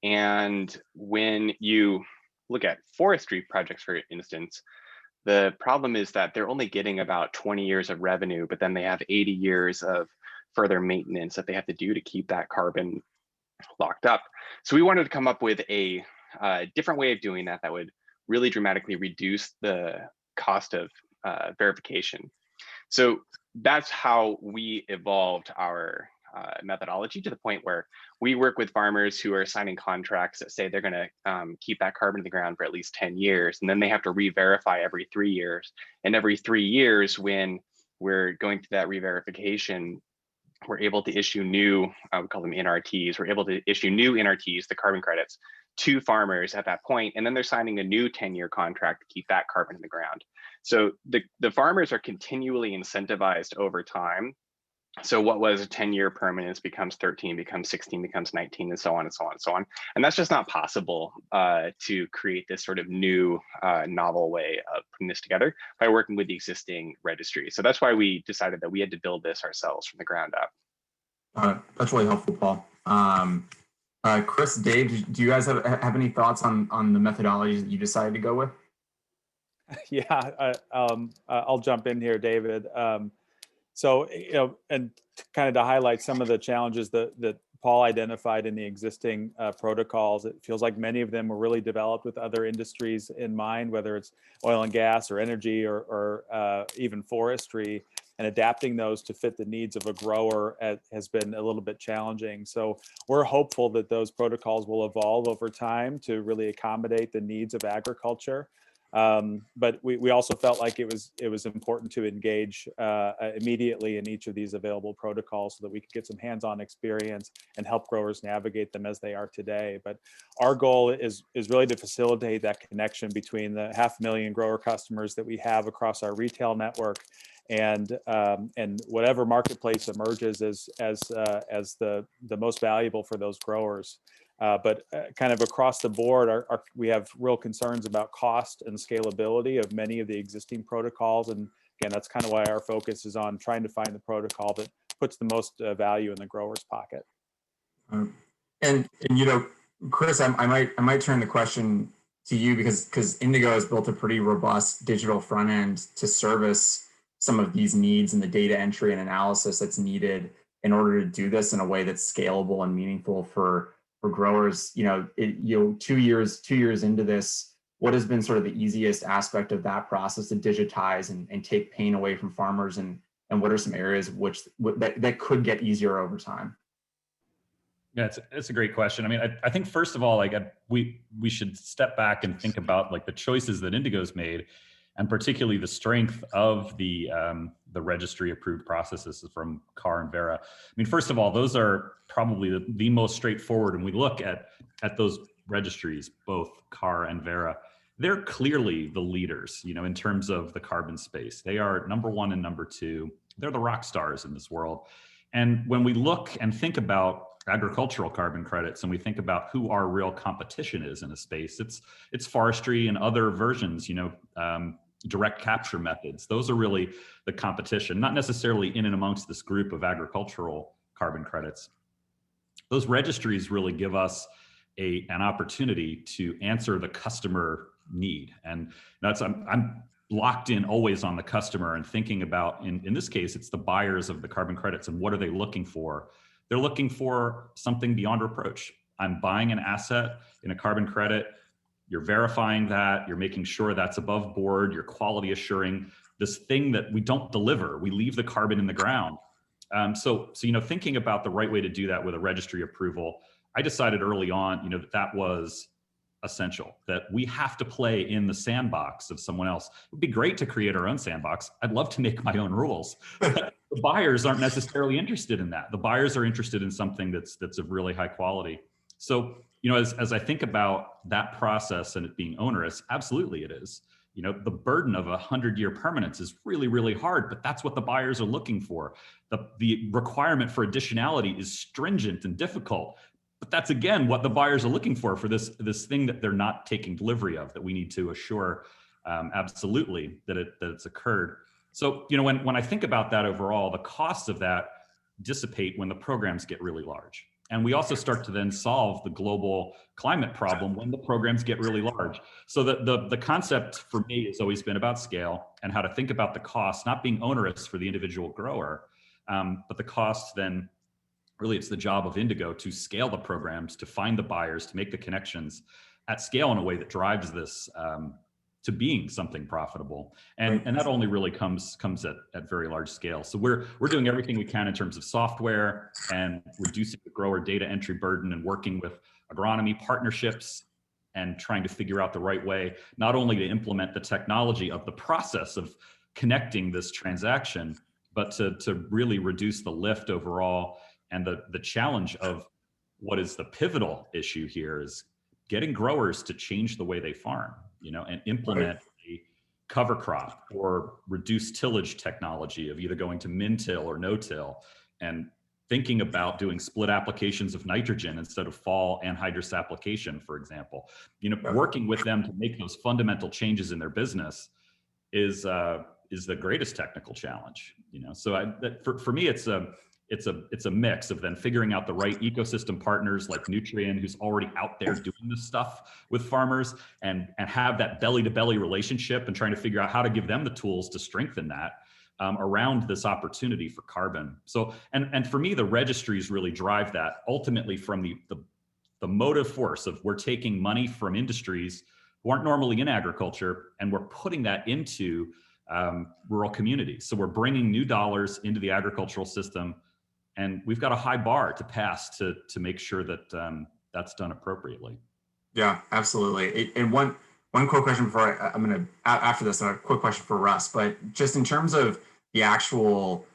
And when you look at forestry projects, for instance, the problem is that they're only getting about 20 years of revenue, but then they have 80 years of further maintenance that they have to do to keep that carbon locked up. So we wanted to come up with a different way of doing that would really dramatically reduce the cost of verification. So that's how we evolved our methodology to the point where we work with farmers who are signing contracts that say they're going to keep that carbon in the ground for at least 10 years, and then they have to re-verify every 3 years. And every 3 years, when we're going through that re-verification, we're able to issue new, we call them NRTs, we're able to issue new NRTs, the carbon credits, to farmers at that point, and then they're signing a new 10-year contract to keep that carbon in the ground. So the farmers are continually incentivized over time. So what was a 10-year permanence becomes 13, becomes 16, becomes 19, and so on and so on and so on. And that's just not possible to create this sort of new novel way of putting this together by working with the existing registry. So that's why we decided that we had to build this ourselves from the ground up. That's really helpful, Paul. Chris, Dave, do you guys have any thoughts on the methodologies that you decided to go with? Yeah, I'll jump in here, David. So, and kind of to highlight some of the challenges that Paul identified in the existing protocols, it feels like many of them were really developed with other industries in mind, whether it's oil and gas or energy or even forestry, and adapting those to fit the needs of a grower has been a little bit challenging. So we're hopeful that those protocols will evolve over time to really accommodate the needs of agriculture. But we also felt like it was important to engage immediately in each of these available protocols so that we could get some hands-on experience and help growers navigate them as they are today. But our goal is really to facilitate that connection between the 500,000 grower customers that we have across our retail network and whatever marketplace emerges as the most valuable for those growers. But kind of across the board, we have real concerns about cost and scalability of many of the existing protocols. And again, that's kind of why our focus is on trying to find the protocol that puts the most value in the grower's pocket. And Chris, I might turn the question to you, because Indigo has built a pretty robust digital front end to service some of these needs and the data entry and analysis that's needed in order to do this in a way that's scalable and meaningful for growers. 2 years into this, what has been sort of the easiest aspect of that process to digitize and take pain away from farmers, and what are some areas that could get easier over time? Yeah, it's a great question. I mean, I think first of all, like we should step back and think about like the choices that Indigo's made, and particularly the strength of the registry approved processes from CAR and Vera. I mean, first of all, those are probably the most straightforward. And we look at those registries, both CAR and Vera, they're clearly the leaders, in terms of the carbon space. They are number one and number two. They're the rock stars in this world. And when we look and think about agricultural carbon credits, and we think about who our real competition is in a space, it's forestry and other versions, direct capture methods. Those are really the competition, not necessarily in and amongst this group of agricultural carbon credits. Those registries really give us an opportunity to answer the customer need. And I'm locked in always on the customer and thinking about, in this case, it's the buyers of the carbon credits, and what are they looking for? They're looking for something beyond reproach. I'm buying an asset in a carbon credit. You're verifying that, you're making sure that's above board, you're quality assuring this thing that we don't deliver. We leave the carbon in the ground. So thinking about the right way to do that with a registry approval, I decided early on, that was essential, that we have to play in the sandbox of someone else. It would be great to create our own sandbox. I'd love to make my own rules. The buyers aren't necessarily interested in that. The buyers are interested in something that's of really high quality. So, as I think about that process and it being onerous, absolutely it is. The burden of 100-year permanence is really, really hard, but that's what the buyers are looking for. The requirement for additionality is stringent and difficult, but that's, again, what the buyers are looking for this thing that they're not taking delivery of, that we need to assure absolutely that it's occurred. So, when I think about that overall, the costs of that dissipate when the programs get really large. And we also start to then solve the global climate problem when the programs get really large. So the concept for me has always been about scale and how to think about the cost, not being onerous for the individual grower, but the cost then, really it's the job of Indigo to scale the programs, to find the buyers, to make the connections at scale in a way that drives this to being something profitable. And that only really comes at very large scale. So we're doing everything we can in terms of software and reducing the grower data entry burden, and working with agronomy partnerships and trying to figure out the right way, not only to implement the technology of the process of connecting this transaction, but to really reduce the lift overall. And the challenge of what is the pivotal issue here is getting growers to change the way they farm, and implement a cover crop or reduce tillage technology of either going to min-till or no-till, and thinking about doing split applications of nitrogen instead of fall anhydrous application, for example. Working with them to make those fundamental changes in their business is the greatest technical challenge. So for me, it's a mix of then figuring out the right ecosystem partners like Nutrien, who's already out there doing this stuff with farmers, and have that belly-to-belly relationship, and trying to figure out how to give them the tools to strengthen that around this opportunity for carbon. So, and for me, the registries really drive that ultimately from the motive force of, we're taking money from industries who aren't normally in agriculture, and we're putting that into rural communities. So we're bringing new dollars into the agricultural system, and we've got a high bar to pass to make sure that that's done appropriately. Yeah, absolutely. And one quick question before I'm going to, after this, a quick question for Russ, but just in terms of the actual,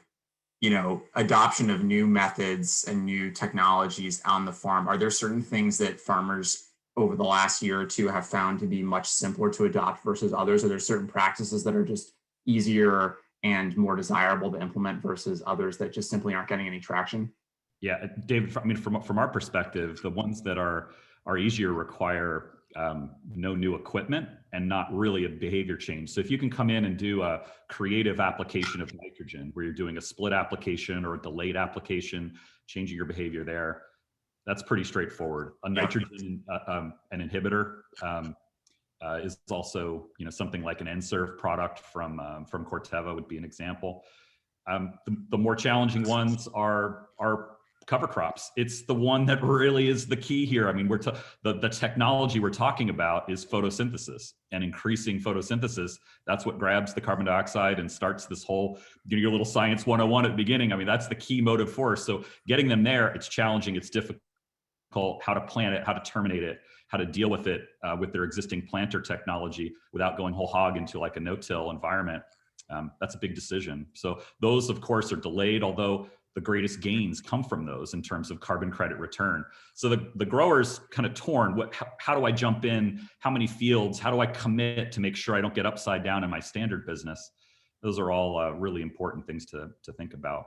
adoption of new methods and new technologies on the farm, are there certain things that farmers over the last year or two have found to be much simpler to adopt versus others? Are there certain practices that are just easier and more desirable to implement versus others that just simply aren't getting any traction? Yeah, David, I mean, from our perspective, the ones that are easier require no new equipment and not really a behavior change. So if you can come in and do a creative application of nitrogen, where you're doing a split application or a delayed application, changing your behavior there, that's pretty straightforward. A nitrogen, an inhibitor, is also, something like an N-Serve product from Corteva would be an example. The more challenging ones are cover crops. It's the one that really is the key here. I mean, the technology we're talking about is photosynthesis, and increasing photosynthesis. That's what grabs the carbon dioxide and starts this whole, your little science 101 at the beginning. I mean, that's the key motive force. So getting them there, it's challenging, it's difficult. How to plant it, how to terminate it, how to deal with it with their existing planter technology without going whole hog into like a no-till environment. That's a big decision. So those, of course, are delayed, although the greatest gains come from those in terms of carbon credit return. So the grower's kind of torn. How do I jump in? How many fields? How do I commit to make sure I don't get upside down in my standard business? Those are all really important things to think about.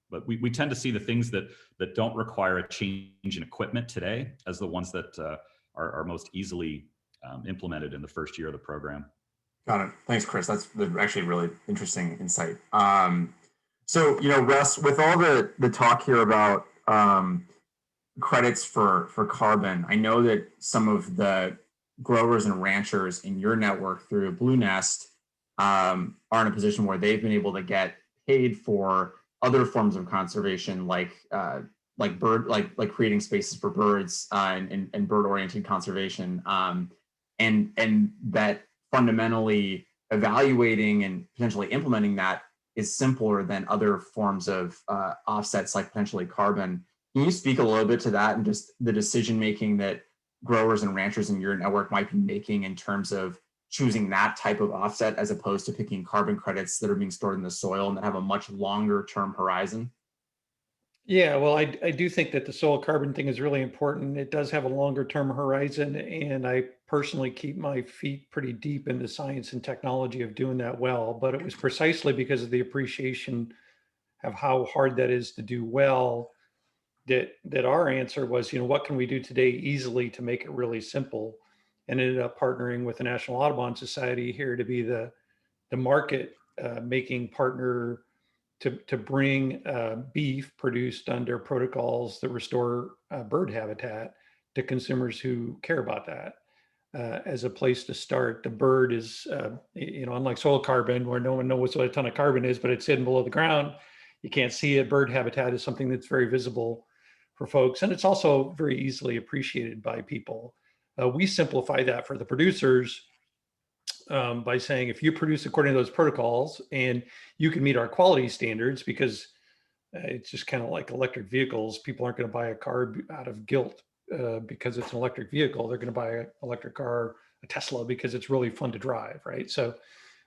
But we tend to see the things that don't require a change in equipment today as the ones that are most easily implemented in the first year of the program. Got it. Thanks, Chris. That's actually really interesting insight. So, Russ, with all the talk here about credits for carbon, I know that some of the growers and ranchers in your network through Blue Nest are in a position where they've been able to get paid for other forms of conservation, like creating spaces for birds and bird-oriented conservation, and that fundamentally evaluating and potentially implementing that is simpler than other forms of offsets, like potentially carbon. Can you speak a little bit to that and just the decision making that growers and ranchers in your network might be making in terms of choosing that type of offset as opposed to picking carbon credits that are being stored in the soil and that have a much longer term horizon? Yeah, well, I do think that the soil carbon thing is really important. It does have a longer term horizon, and I personally keep my feet pretty deep in the science and technology of doing that well. But it was precisely because of the appreciation of how hard that is to do well that our answer was, what can we do today easily to make it really simple? And ended up partnering with the National Audubon Society here to be the market making partner to bring beef produced under protocols that restore bird habitat to consumers who care about that as a place to start. The bird is, unlike soil carbon, where no one knows what a ton of carbon is, but it's hidden below the ground. You can't see it. Bird habitat is something that's very visible for folks, and it's also very easily appreciated by people. We simplify that for the producers by saying, if you produce according to those protocols and you can meet our quality standards, because it's just kind of like electric vehicles. People aren't going to buy a car out of guilt because it's an electric vehicle. They're going to buy an electric car, a Tesla, because it's really fun to drive, right? So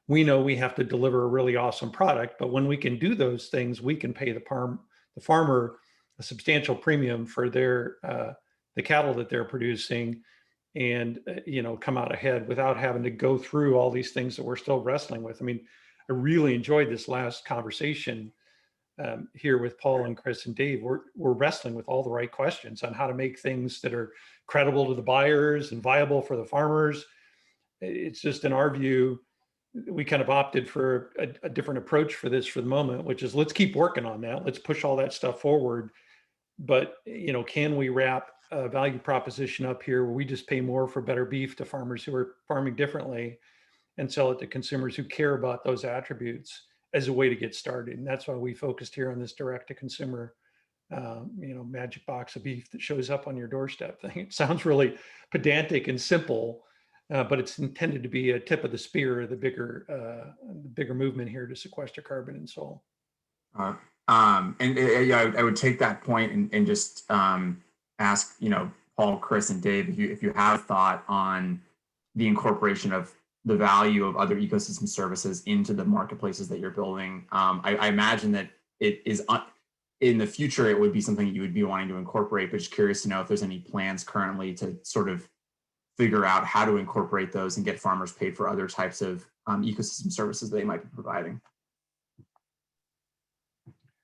we know we have to deliver a really awesome product, but when we can do those things, we can pay the farmer a substantial premium for the cattle that they're producing, and come out ahead without having to go through all these things that we're still wrestling with. I mean, I really enjoyed this last conversation here with Paul and Chris and Dave. We're wrestling with all the right questions on how to make things that are credible to the buyers and viable for the farmers. It's just, in our view, we kind of opted for a different approach for this for the moment, which is, let's keep working on that. Let's push all that stuff forward. But, can we wrap a value proposition up here where we just pay more for better beef to farmers who are farming differently and sell it to consumers who care about those attributes as a way to get started? And that's why we focused here on this direct to consumer, magic box of beef that shows up on your doorstep thing. It sounds really pedantic and simple, but it's intended to be a tip of the spear of the bigger movement here to sequester carbon in soil. I would take that point and just ask, Paul, Chris, and Dave, if you have thought on the incorporation of the value of other ecosystem services into the marketplaces that you're building. I imagine that it is in the future, it would be something you would be wanting to incorporate, but just curious to know if there's any plans currently to sort of figure out how to incorporate those and get farmers paid for other types of ecosystem services they might be providing.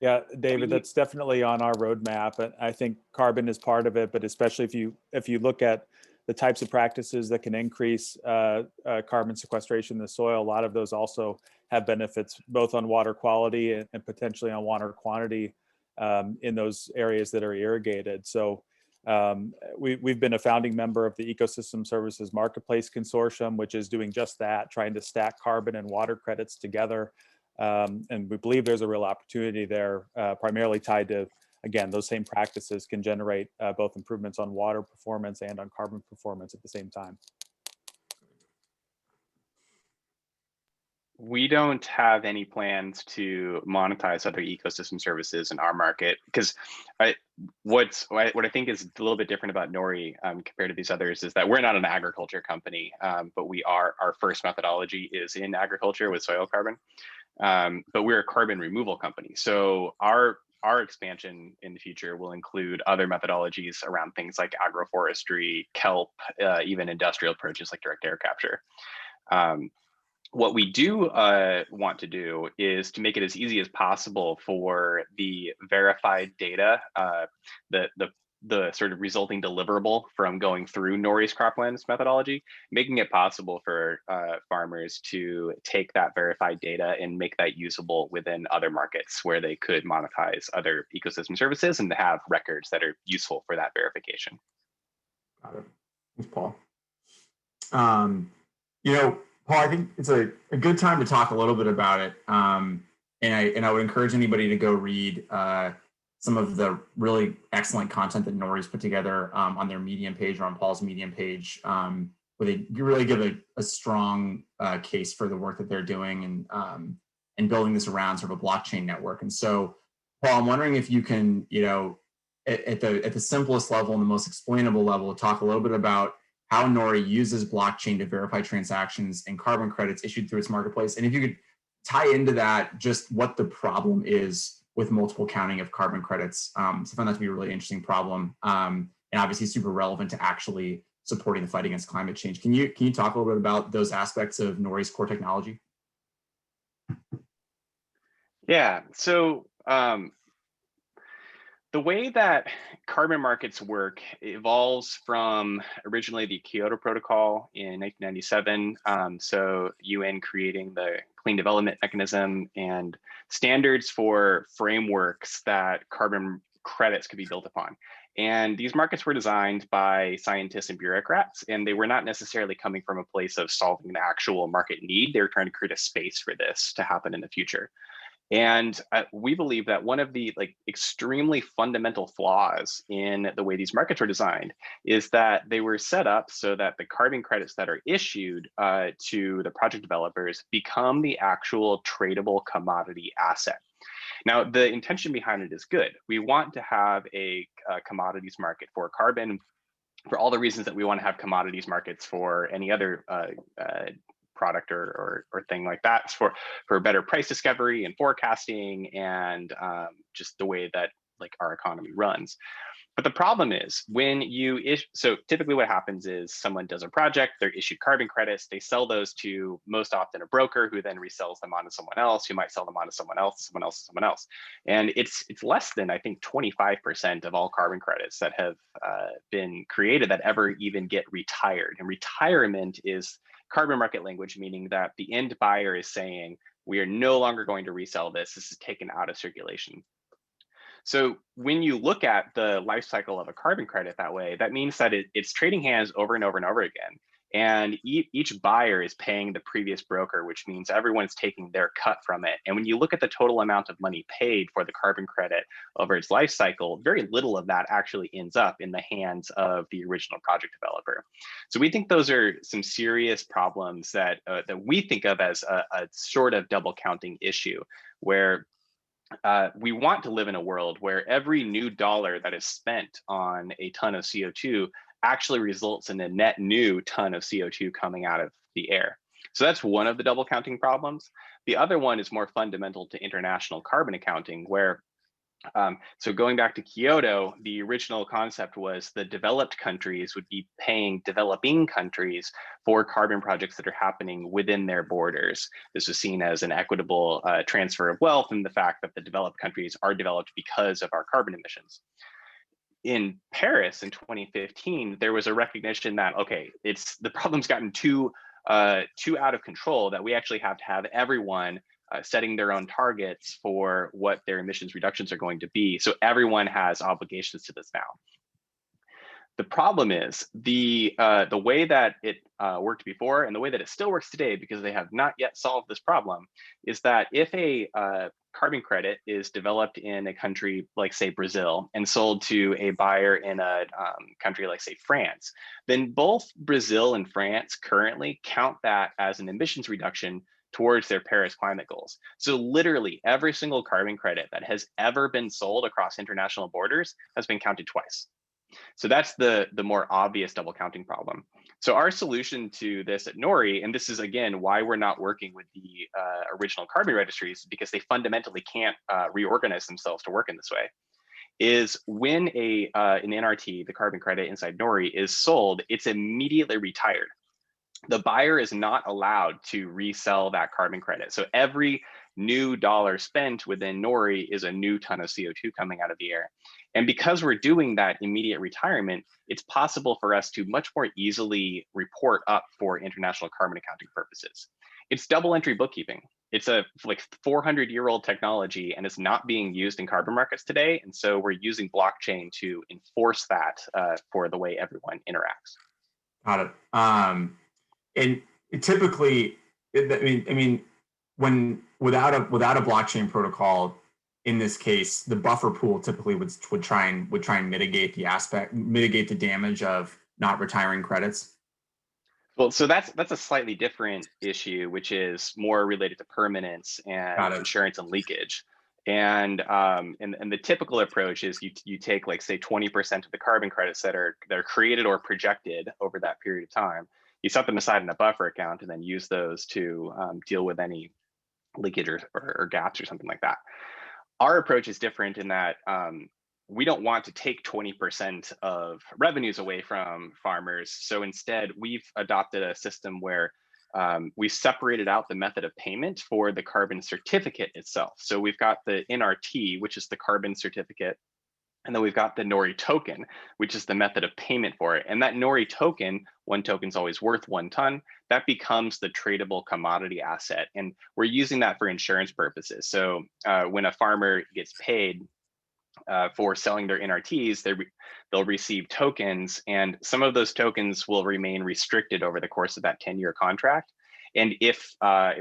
Yeah, David, that's definitely on our roadmap. And I think carbon is part of it, but especially if you look at the types of practices that can increase carbon sequestration in the soil, a lot of those also have benefits both on water quality and potentially on water quantity in those areas that are irrigated. So We've been a founding member of the Ecosystem Services Marketplace Consortium, which is doing just that, trying to stack carbon and water credits together. And we believe there's a real opportunity there, primarily tied to, again, those same practices can generate both improvements on water performance and on carbon performance at the same time. We don't have any plans to monetize other ecosystem services in our market, because what I think is a little bit different about Nori compared to these others is that we're not an agriculture company, but our first methodology is in agriculture with soil carbon, but we're a carbon removal company. So our expansion in the future will include other methodologies around things like agroforestry, kelp, even industrial approaches like direct air capture. What we do want to do is to make it as easy as possible for the verified data, the sort of resulting deliverable from going through Nori's croplands methodology, making it possible for farmers to take that verified data and make that usable within other markets where they could monetize other ecosystem services and have records that are useful for that verification. Got it. Thanks, Paul. Paul, I think it's a good time to talk a little bit about it. And I would encourage anybody to go read some of the really excellent content that Nori's put together on their Medium page or on Paul's Medium page, where they really give a strong case for the work that they're doing and building this around sort of a blockchain network. And so, Paul, I'm wondering if you can, at the simplest level and the most explainable level, talk a little bit about how Nori uses blockchain to verify transactions and carbon credits issued through its marketplace. And if you could tie into that, just what the problem is with multiple counting of carbon credits. So I found that to be a really interesting problem, and obviously super relevant to actually supporting the fight against climate change. Can you talk a little bit about those aspects of Nori's core technology? Yeah, so the way that carbon markets work evolves from originally the Kyoto Protocol in 1997. So UN creating the Clean Development Mechanism and standards for frameworks that carbon credits could be built upon. And these markets were designed by scientists and bureaucrats, and they were not necessarily coming from a place of solving an actual market need. They were trying to create a space for this to happen in the future. And we believe that one of the extremely fundamental flaws in the way these markets were designed is that they were set up so that the carbon credits that are issued to the project developers become the actual tradable commodity asset. Now, the intention behind it is good. We want to have a commodities market for carbon for all the reasons that we want to have commodities markets for any other product or thing like that, for better price discovery and forecasting and just the way that our economy runs. But the problem is when so typically what happens is someone does a project, they're issued carbon credits, they sell those to most often a broker who then resells them on to someone else, who might sell them on to someone else, someone else, someone else. And it's less than, I think, 25% of all carbon credits that have been created that ever even get retired. And retirement is carbon market language, meaning that the end buyer is saying, we are no longer going to resell this. This is taken out of circulation. So when you look at the life cycle of a carbon credit that way, that means that it's trading hands over and over and over again. And each buyer is paying the previous broker, which means everyone's taking their cut from it. And when you look at the total amount of money paid for the carbon credit over its life cycle, very little of that actually ends up in the hands of the original project developer. So we think those are some serious problems that we think of as a sort of double counting issue, where we want to live in a world where every new dollar that is spent on a ton of CO2 actually results in a net new ton of CO2 coming out of the air. So that's one of the double counting problems. The other one is more fundamental to international carbon accounting, where so going back to Kyoto, the original concept was the developed countries would be paying developing countries for carbon projects that are happening within their borders. This was seen as an equitable transfer of wealth, and the fact that the developed countries are developed because of our carbon emissions. In Paris in 2015, there was a recognition that, okay, the problem's gotten too out of control, that we actually have to have everyone setting their own targets for what their emissions reductions are going to be. So everyone has obligations to this now. The problem is the way that it worked before and the way that it still works today, because they have not yet solved this problem, is that if a carbon credit is developed in a country like, say, Brazil, and sold to a buyer in a country like, say, France, then both Brazil and France currently count that as an emissions reduction towards their Paris climate goals. So literally every single carbon credit that has ever been sold across international borders has been counted twice. So that's the more obvious double counting problem. So our solution to this at Nori, and this is again why we're not working with the original carbon registries, because they fundamentally can't reorganize themselves to work in this way, is when an NRT, the carbon credit inside Nori, is sold, it's immediately retired. The buyer is not allowed to resell that carbon credit. So every new dollar spent within Nori is a new ton of CO2 coming out of the air. And because we're doing that immediate retirement, it's possible for us to much more easily report up for international carbon accounting purposes. It's double entry bookkeeping. It's a like 400-year-old technology, and it's not being used in carbon markets today. And so we're using blockchain to enforce that for the way everyone interacts. Got it. And typically, I mean, when without a blockchain protocol, in this case, the buffer pool typically would try and mitigate the damage of not retiring credits. Well, so that's a slightly different issue, which is more related to permanence and insurance and leakage. And the typical approach is you take, like, say, 20% of the carbon credits that are created or projected over that period of time. You set them aside in a buffer account and then use those to deal with any leakage or gaps or something like that. Our approach is different in that we don't want to take 20% of revenues away from farmers. So instead, we've adopted a system where we separated out the method of payment for the carbon certificate itself. So we've got the NRT, which is the carbon certificate. And then we've got the Nori token, which is the method of payment for it. And that Nori token, one token's always worth 1 ton, that becomes the tradable commodity asset. And we're using that for insurance purposes. So when a farmer gets paid for selling their NRTs, they'll receive tokens, and some of those tokens will remain restricted over the course of that 10-year contract. And if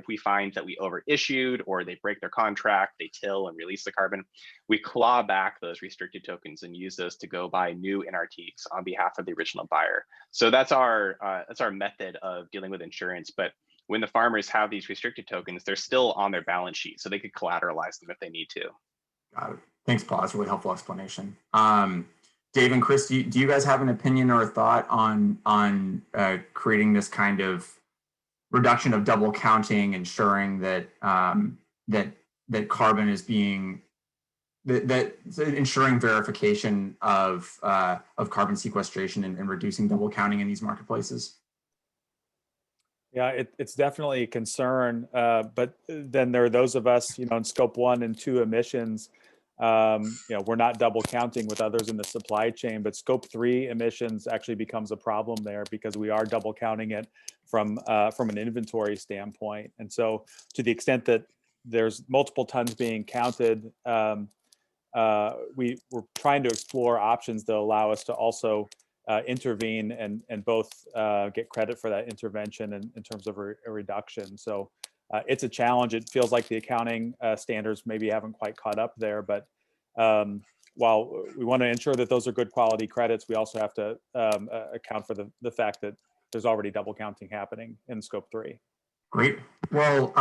we find that we overissued or they break their contract, they till and release the carbon, we claw back those restricted tokens and use those to go buy new NRTs on behalf of the original buyer. So that's our method of dealing with insurance. But when the farmers have these restricted tokens, they're still on their balance sheet, so they could collateralize them if they need to. Got it. Thanks, Paul. That's a really helpful explanation. Dave and Chris, do you guys have an opinion or a thought on creating this kind of reduction of double counting, ensuring that that carbon is being that ensuring verification of carbon sequestration and reducing double counting in these marketplaces? Yeah, it's definitely a concern, but then there are those of us, in scope 1 and 2 emissions. We're not double counting with others in the supply chain, but scope 3 emissions actually becomes a problem there because we are double counting it from an inventory standpoint. And so to the extent that there's multiple tons being counted, we're trying to explore options that allow us to also intervene and both get credit for that intervention in terms of a reduction. So it's a challenge. It feels like the accounting standards maybe haven't quite caught up there, but while we want to ensure that those are good quality credits, we also have to account for the fact that there's already double counting happening in scope 3. Great. Well,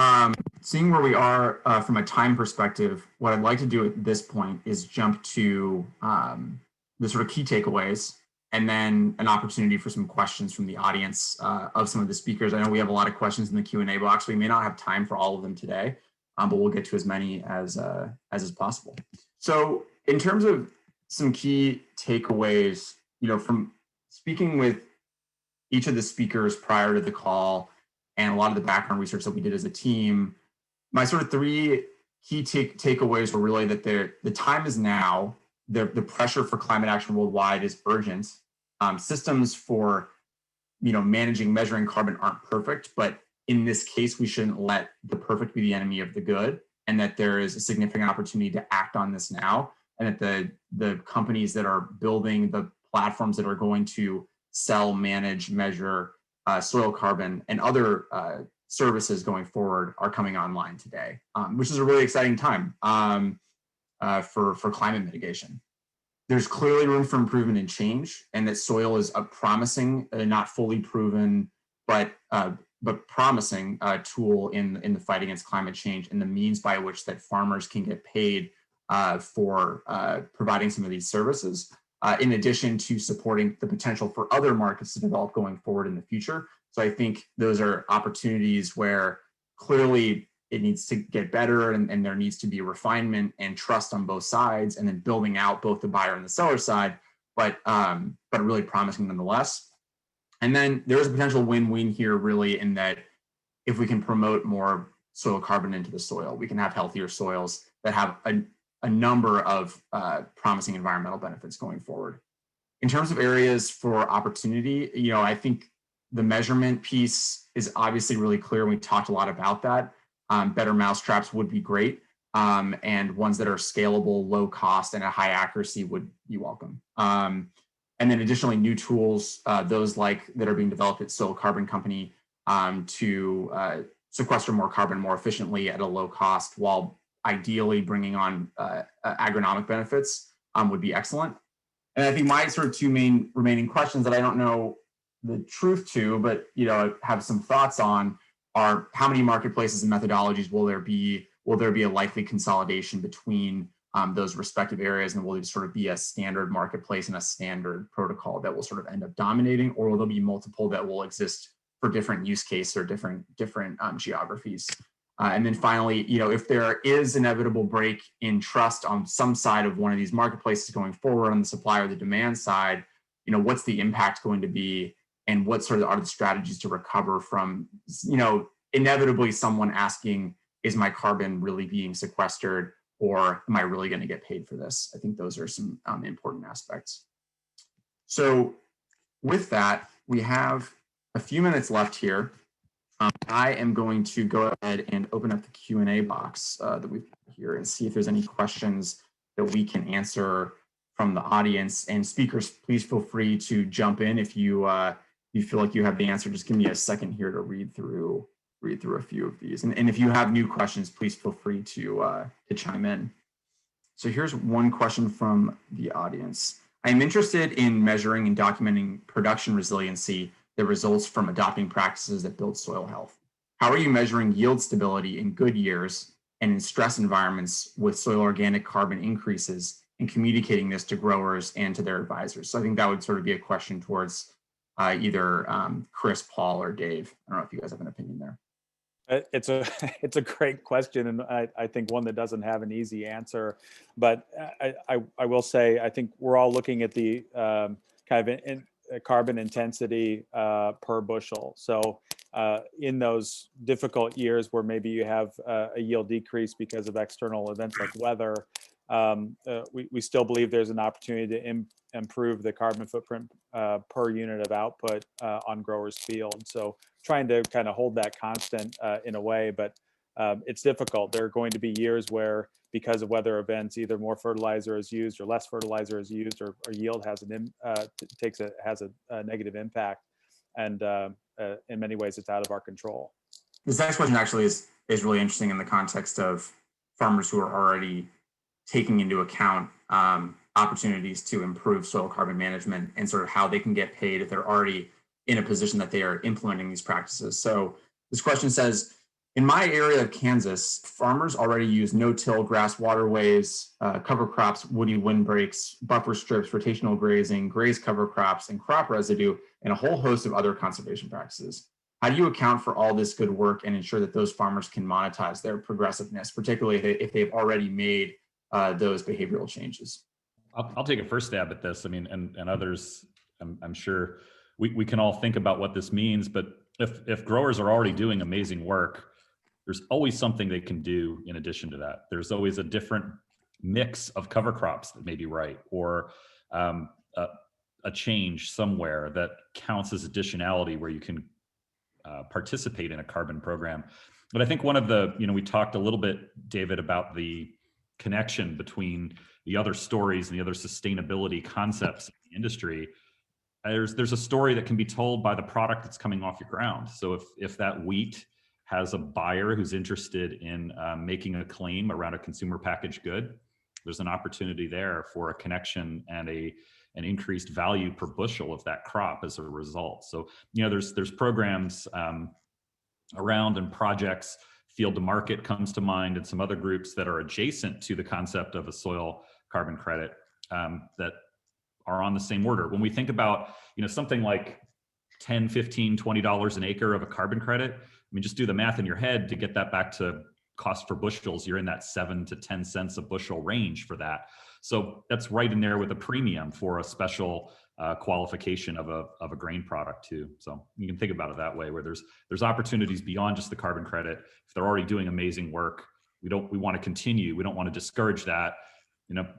seeing where we are from a time perspective, what I'd like to do at this point is jump to the sort of key takeaways, and then an opportunity for some questions from the audience of some of the speakers. I know we have a lot of questions in the Q&A box. We may not have time for all of them today, but we'll get to as many as is possible. So in terms of some key takeaways, from speaking with each of the speakers prior to the call and a lot of the background research that we did as a team, my sort of 3 key takeaways were really that the time is now. The pressure for climate action worldwide is urgent. Systems for managing, measuring carbon aren't perfect, but in this case, we shouldn't let the perfect be the enemy of the good, and that there is a significant opportunity to act on this now, and that the companies that are building the platforms that are going to sell, manage, measure soil carbon and other services going forward are coming online today, which is a really exciting time for climate mitigation. There's clearly room for improvement and change, and that soil is a promising, not fully proven, but promising tool in the fight against climate change, and the means by which that farmers can get paid for providing some of these services, in addition to supporting the potential for other markets to develop going forward in the future. So I think those are opportunities where clearly it needs to get better, and there needs to be refinement and trust on both sides, and then building out both the buyer and the seller side, but really promising nonetheless. And then there's a potential win-win here, really, in that if we can promote more soil carbon into the soil, we can have healthier soils that have a number of promising environmental benefits going forward. In terms of areas for opportunity, I think the measurement piece is obviously really clear. We talked a lot about that. Better mousetraps would be great, and ones that are scalable, low cost, and at high accuracy would be welcome. And then additionally, new tools, those that are being developed at Soil Carbon Company, to sequester more carbon more efficiently at a low cost, while ideally bringing on agronomic benefits, would be excellent. And I think my sort of two main remaining questions that I don't know the truth to, but have some thoughts on, are how many marketplaces and methodologies will there be? Will there be a likely consolidation between those respective areas, and will it sort of be a standard marketplace and a standard protocol that will sort of end up dominating, or will there be multiple that will exist for different use cases or different geographies? And then finally, if there is inevitable break in trust on some side of one of these marketplaces going forward on the supply or the demand side, what's the impact going to be, and what sort of are the strategies to recover from, inevitably someone asking, is my carbon really being sequestered, or am I really going to get paid for this? I think those are some important aspects. So with that, we have a few minutes left here. I am going to go ahead and open up the Q&A box that we've got here, and see if there's any questions that we can answer from the audience. And speakers, please feel free to jump in if you feel like you have the answer. Just give me a second here to read through a few of these. And if you have new questions, please feel free to chime in. So here's one question from the audience. I am interested in measuring and documenting production resiliency that results from adopting practices that build soil health. How are you measuring yield stability in good years and in stress environments with soil organic carbon increases, and communicating this to growers and to their advisors? So I think that would sort of be a question towards either Chris, Paul, or Dave. I don't know if you guys have an opinion there. It's a great question, and I think one that doesn't have an easy answer. But I will say, I think we're all looking at the kind of carbon intensity per bushel. So in those difficult years where maybe you have a yield decrease because of external events like weather, we still believe there's an opportunity to improve the carbon footprint per unit of output on growers' field. So trying to kind of hold that constant in a way, but it's difficult. There are going to be years where, because of weather events, either more fertilizer is used or less fertilizer is used, or yield has a negative impact, and in many ways it's out of our control. This next question actually is really interesting in the context of farmers who are already taking into account opportunities to improve soil carbon management, and sort of how they can get paid if they're already in a position that they are implementing these practices. So this question says, in my area of Kansas, farmers already use no-till grass waterways, cover crops, woody windbreaks, buffer strips, rotational grazing, graze cover crops, and crop residue, and a whole host of other conservation practices. How do you account for all this good work and ensure that those farmers can monetize their progressiveness, particularly if they've already made those behavioral changes? I'll take a first stab at this. I mean, and others, I'm sure we can all think about what this means, but if growers are already doing amazing work, there's always something they can do in addition to that. There's always a different mix of cover crops that may be right, or a change somewhere that counts as additionality where you can participate in a carbon program. But I think one of the, we talked a little bit, David, about the connection between the other stories and the other sustainability concepts in the industry, there's a story that can be told by the product that's coming off your ground. So if that wheat has a buyer who's interested in making a claim around a consumer packaged good, there's an opportunity there for a connection and an increased value per bushel of that crop as a result. So, there's programs around and projects, Field to Market comes to mind, and some other groups that are adjacent to the concept of a soil carbon credit that are on the same order. When we think about, something like $10, $15, $20 an acre of a carbon credit, just do the math in your head to get that back to cost for bushels. You're in that 7 to 10 cents a bushel range for that. So that's right in there with a premium for a special qualification of a grain product too. So you can think about it that way, where there's opportunities beyond just the carbon credit. If they're already doing amazing work, we want to continue. We don't want to discourage that.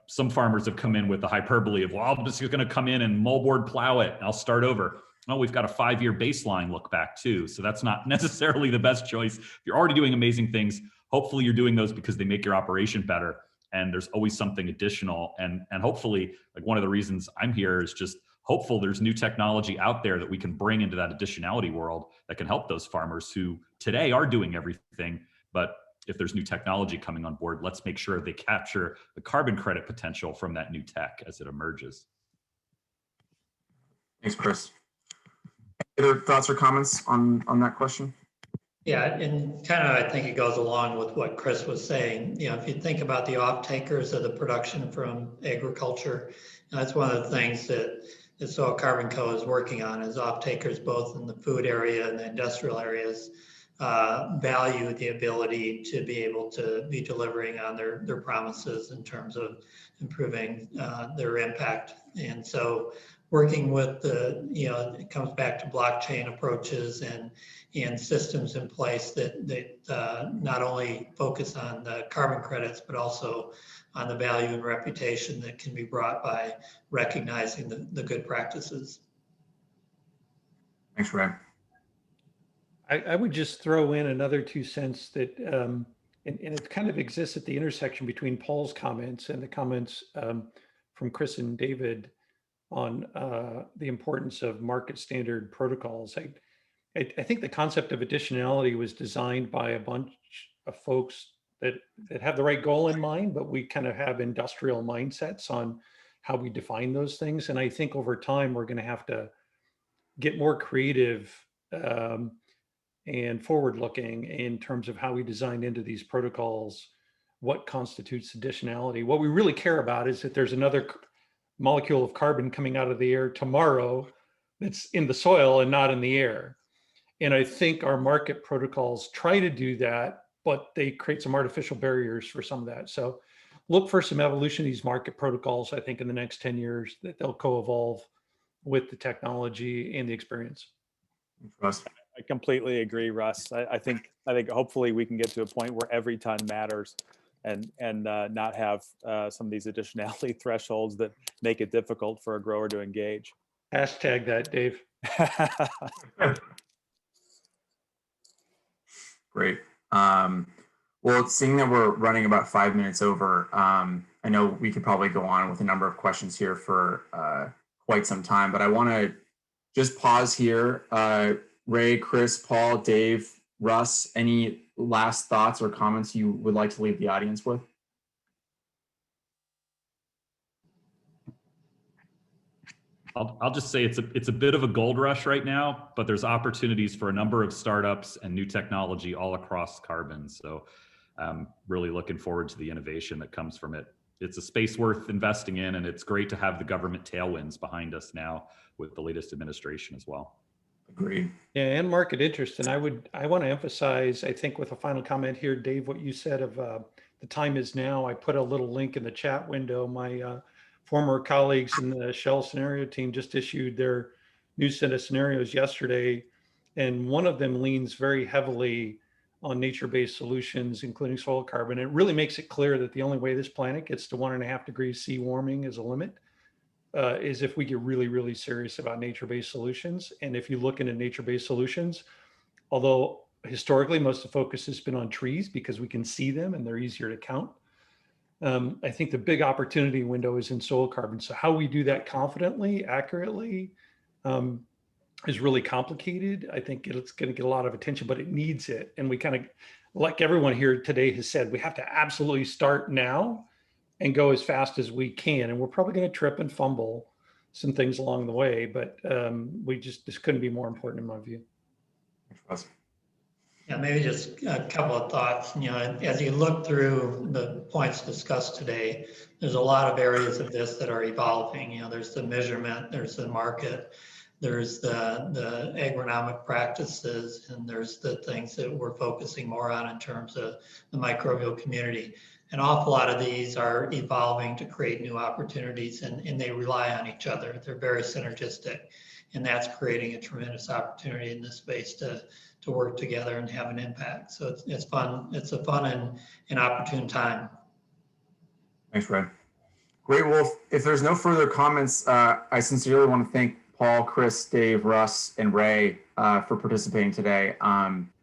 Some farmers have come in with the hyperbole of, well, I'm just going to come in and moldboard plow it and I'll start over. No, we've got a 5-year baseline look back too. So that's not necessarily the best choice. If you're already doing amazing things, hopefully you're doing those because they make your operation better. And there's always something additional. And hopefully, like, one of the reasons I'm here is just hopeful there's new technology out there that we can bring into that additionality world that can help those farmers who today are doing everything. But if there's new technology coming on board, let's make sure they capture the carbon credit potential from that new tech as it emerges. Thanks, Chris. Any other thoughts or comments on that question? Yeah, and kind of, I think it goes along with what Chris was saying. If you think about the off-takers of the production from agriculture, that's one of the things that the Soil Carbon Co. is working on, is off-takers both in the food area and the industrial areas value the ability to be able to be delivering on their promises in terms of improving their impact. And so working with it comes back to blockchain approaches and systems in place that not only focus on the carbon credits, but also on the value and reputation that can be brought by recognizing the good practices. Thanks, Ray. I would just throw in another 2 cents that, and it kind of exists at the intersection between Paul's comments and the comments from Chris and David on the importance of market standard protocols. I think the concept of additionality was designed by a bunch of folks that have the right goal in mind, but we kind of have industrial mindsets on how we define those things. And I think over time, we're going to have to get more creative and forward-looking in terms of how we design into these protocols what constitutes additionality. What we really care about is that there's another molecule of carbon coming out of the air tomorrow that's in the soil and not in the air. And I think our market protocols try to do that, but they create some artificial barriers for some of that. So look for some evolution of these market protocols, I think, in the next 10 years, that they'll co-evolve with the technology and the experience. Russ. I completely agree, Russ. I think hopefully we can get to a point where every ton matters and not have some of these additionality thresholds that make it difficult for a grower to engage. Hashtag that, Dave. Great. Well, seeing that we're running about 5 minutes over, I know we could probably go on with a number of questions here for quite some time, but I want to just pause here. Ray, Chris, Paul, Dave, Russ, any last thoughts or comments you would like to leave the audience with? I'll just say it's a bit of a gold rush right now, but there's opportunities for a number of startups and new technology all across carbon. So really looking forward to the innovation that comes from it. It's a space worth investing in, and it's great to have the government tailwinds behind us now with the latest administration as well. Agreed. Yeah, and market interest. And I want to emphasize, I think, with a final comment here, Dave, what you said of the time is now. I put a little link in the chat window. My former colleagues in the Shell scenario team just issued their new set of scenarios yesterday. And one of them leans very heavily on nature-based solutions, including soil carbon. It really makes it clear that the only way this planet gets to 1.5 degrees C warming as a limit is if we get really, really serious about nature-based solutions. And if you look into nature-based solutions, although historically most of the focus has been on trees because we can see them and they're easier to count, I think the big opportunity window is in soil carbon. So how we do that confidently, accurately, is really complicated. I think it's going to get a lot of attention, but it needs it. And we kind of, like everyone here today has said, we have to absolutely start now and go as fast as we can. And we're probably going to trip and fumble some things along the way, but this couldn't be more important in my view. Yeah, maybe just a couple of thoughts. As you look through the points discussed today, there's a lot of areas of this that are evolving. There's the measurement, there's the market, there's the agronomic practices, and there's the things that we're focusing more on in terms of the microbial community. An awful lot of these are evolving to create new opportunities, and they rely on each other. They're very synergistic, and that's creating a tremendous opportunity in this space to work together and have an impact. So it's fun. It's a fun and opportune time. Thanks, Red. Great. Well, if there's no further comments, I sincerely want to thank Paul, Chris, Dave, Russ, and Ray for participating today.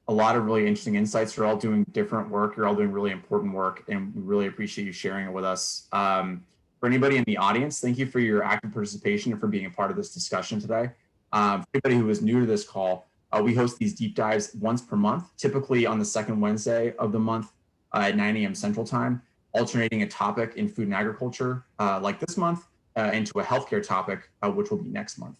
A lot of really interesting insights. You're all doing different work. You're all doing really important work, and we really appreciate you sharing it with us. For anybody in the audience, thank you for your active participation and for being a part of this discussion today. For anybody who is new to this call, we host these deep dives once per month, typically on the second Wednesday of the month at 9 a.m. Central Time, alternating a topic in food and agriculture like this month into a healthcare topic, which will be next month.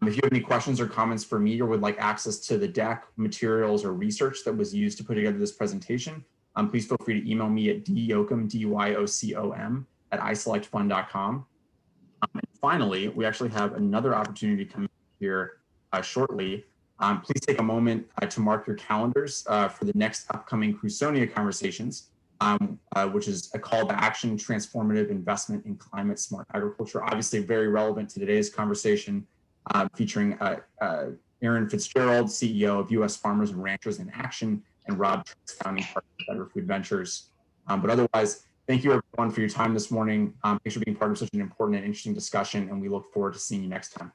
If you have any questions or comments for me or would like access to the deck, materials, or research that was used to put together this presentation, please feel free to email me at dyocom, D-Y-O-C-O-M, at iselectfund.com. And finally, we actually have another opportunity coming here shortly. Please take a moment to mark your calendars for the next upcoming Crusonia conversations, which is a call to action, transformative investment in climate smart agriculture. Obviously very relevant to today's conversation, featuring Aaron Fitzgerald, CEO of U.S. Farmers and Ranchers in Action, and Rob Trix, founding partner of Better Food Ventures. But otherwise, thank you everyone for your time this morning. Thanks for being part of such an important and interesting discussion, and we look forward to seeing you next time.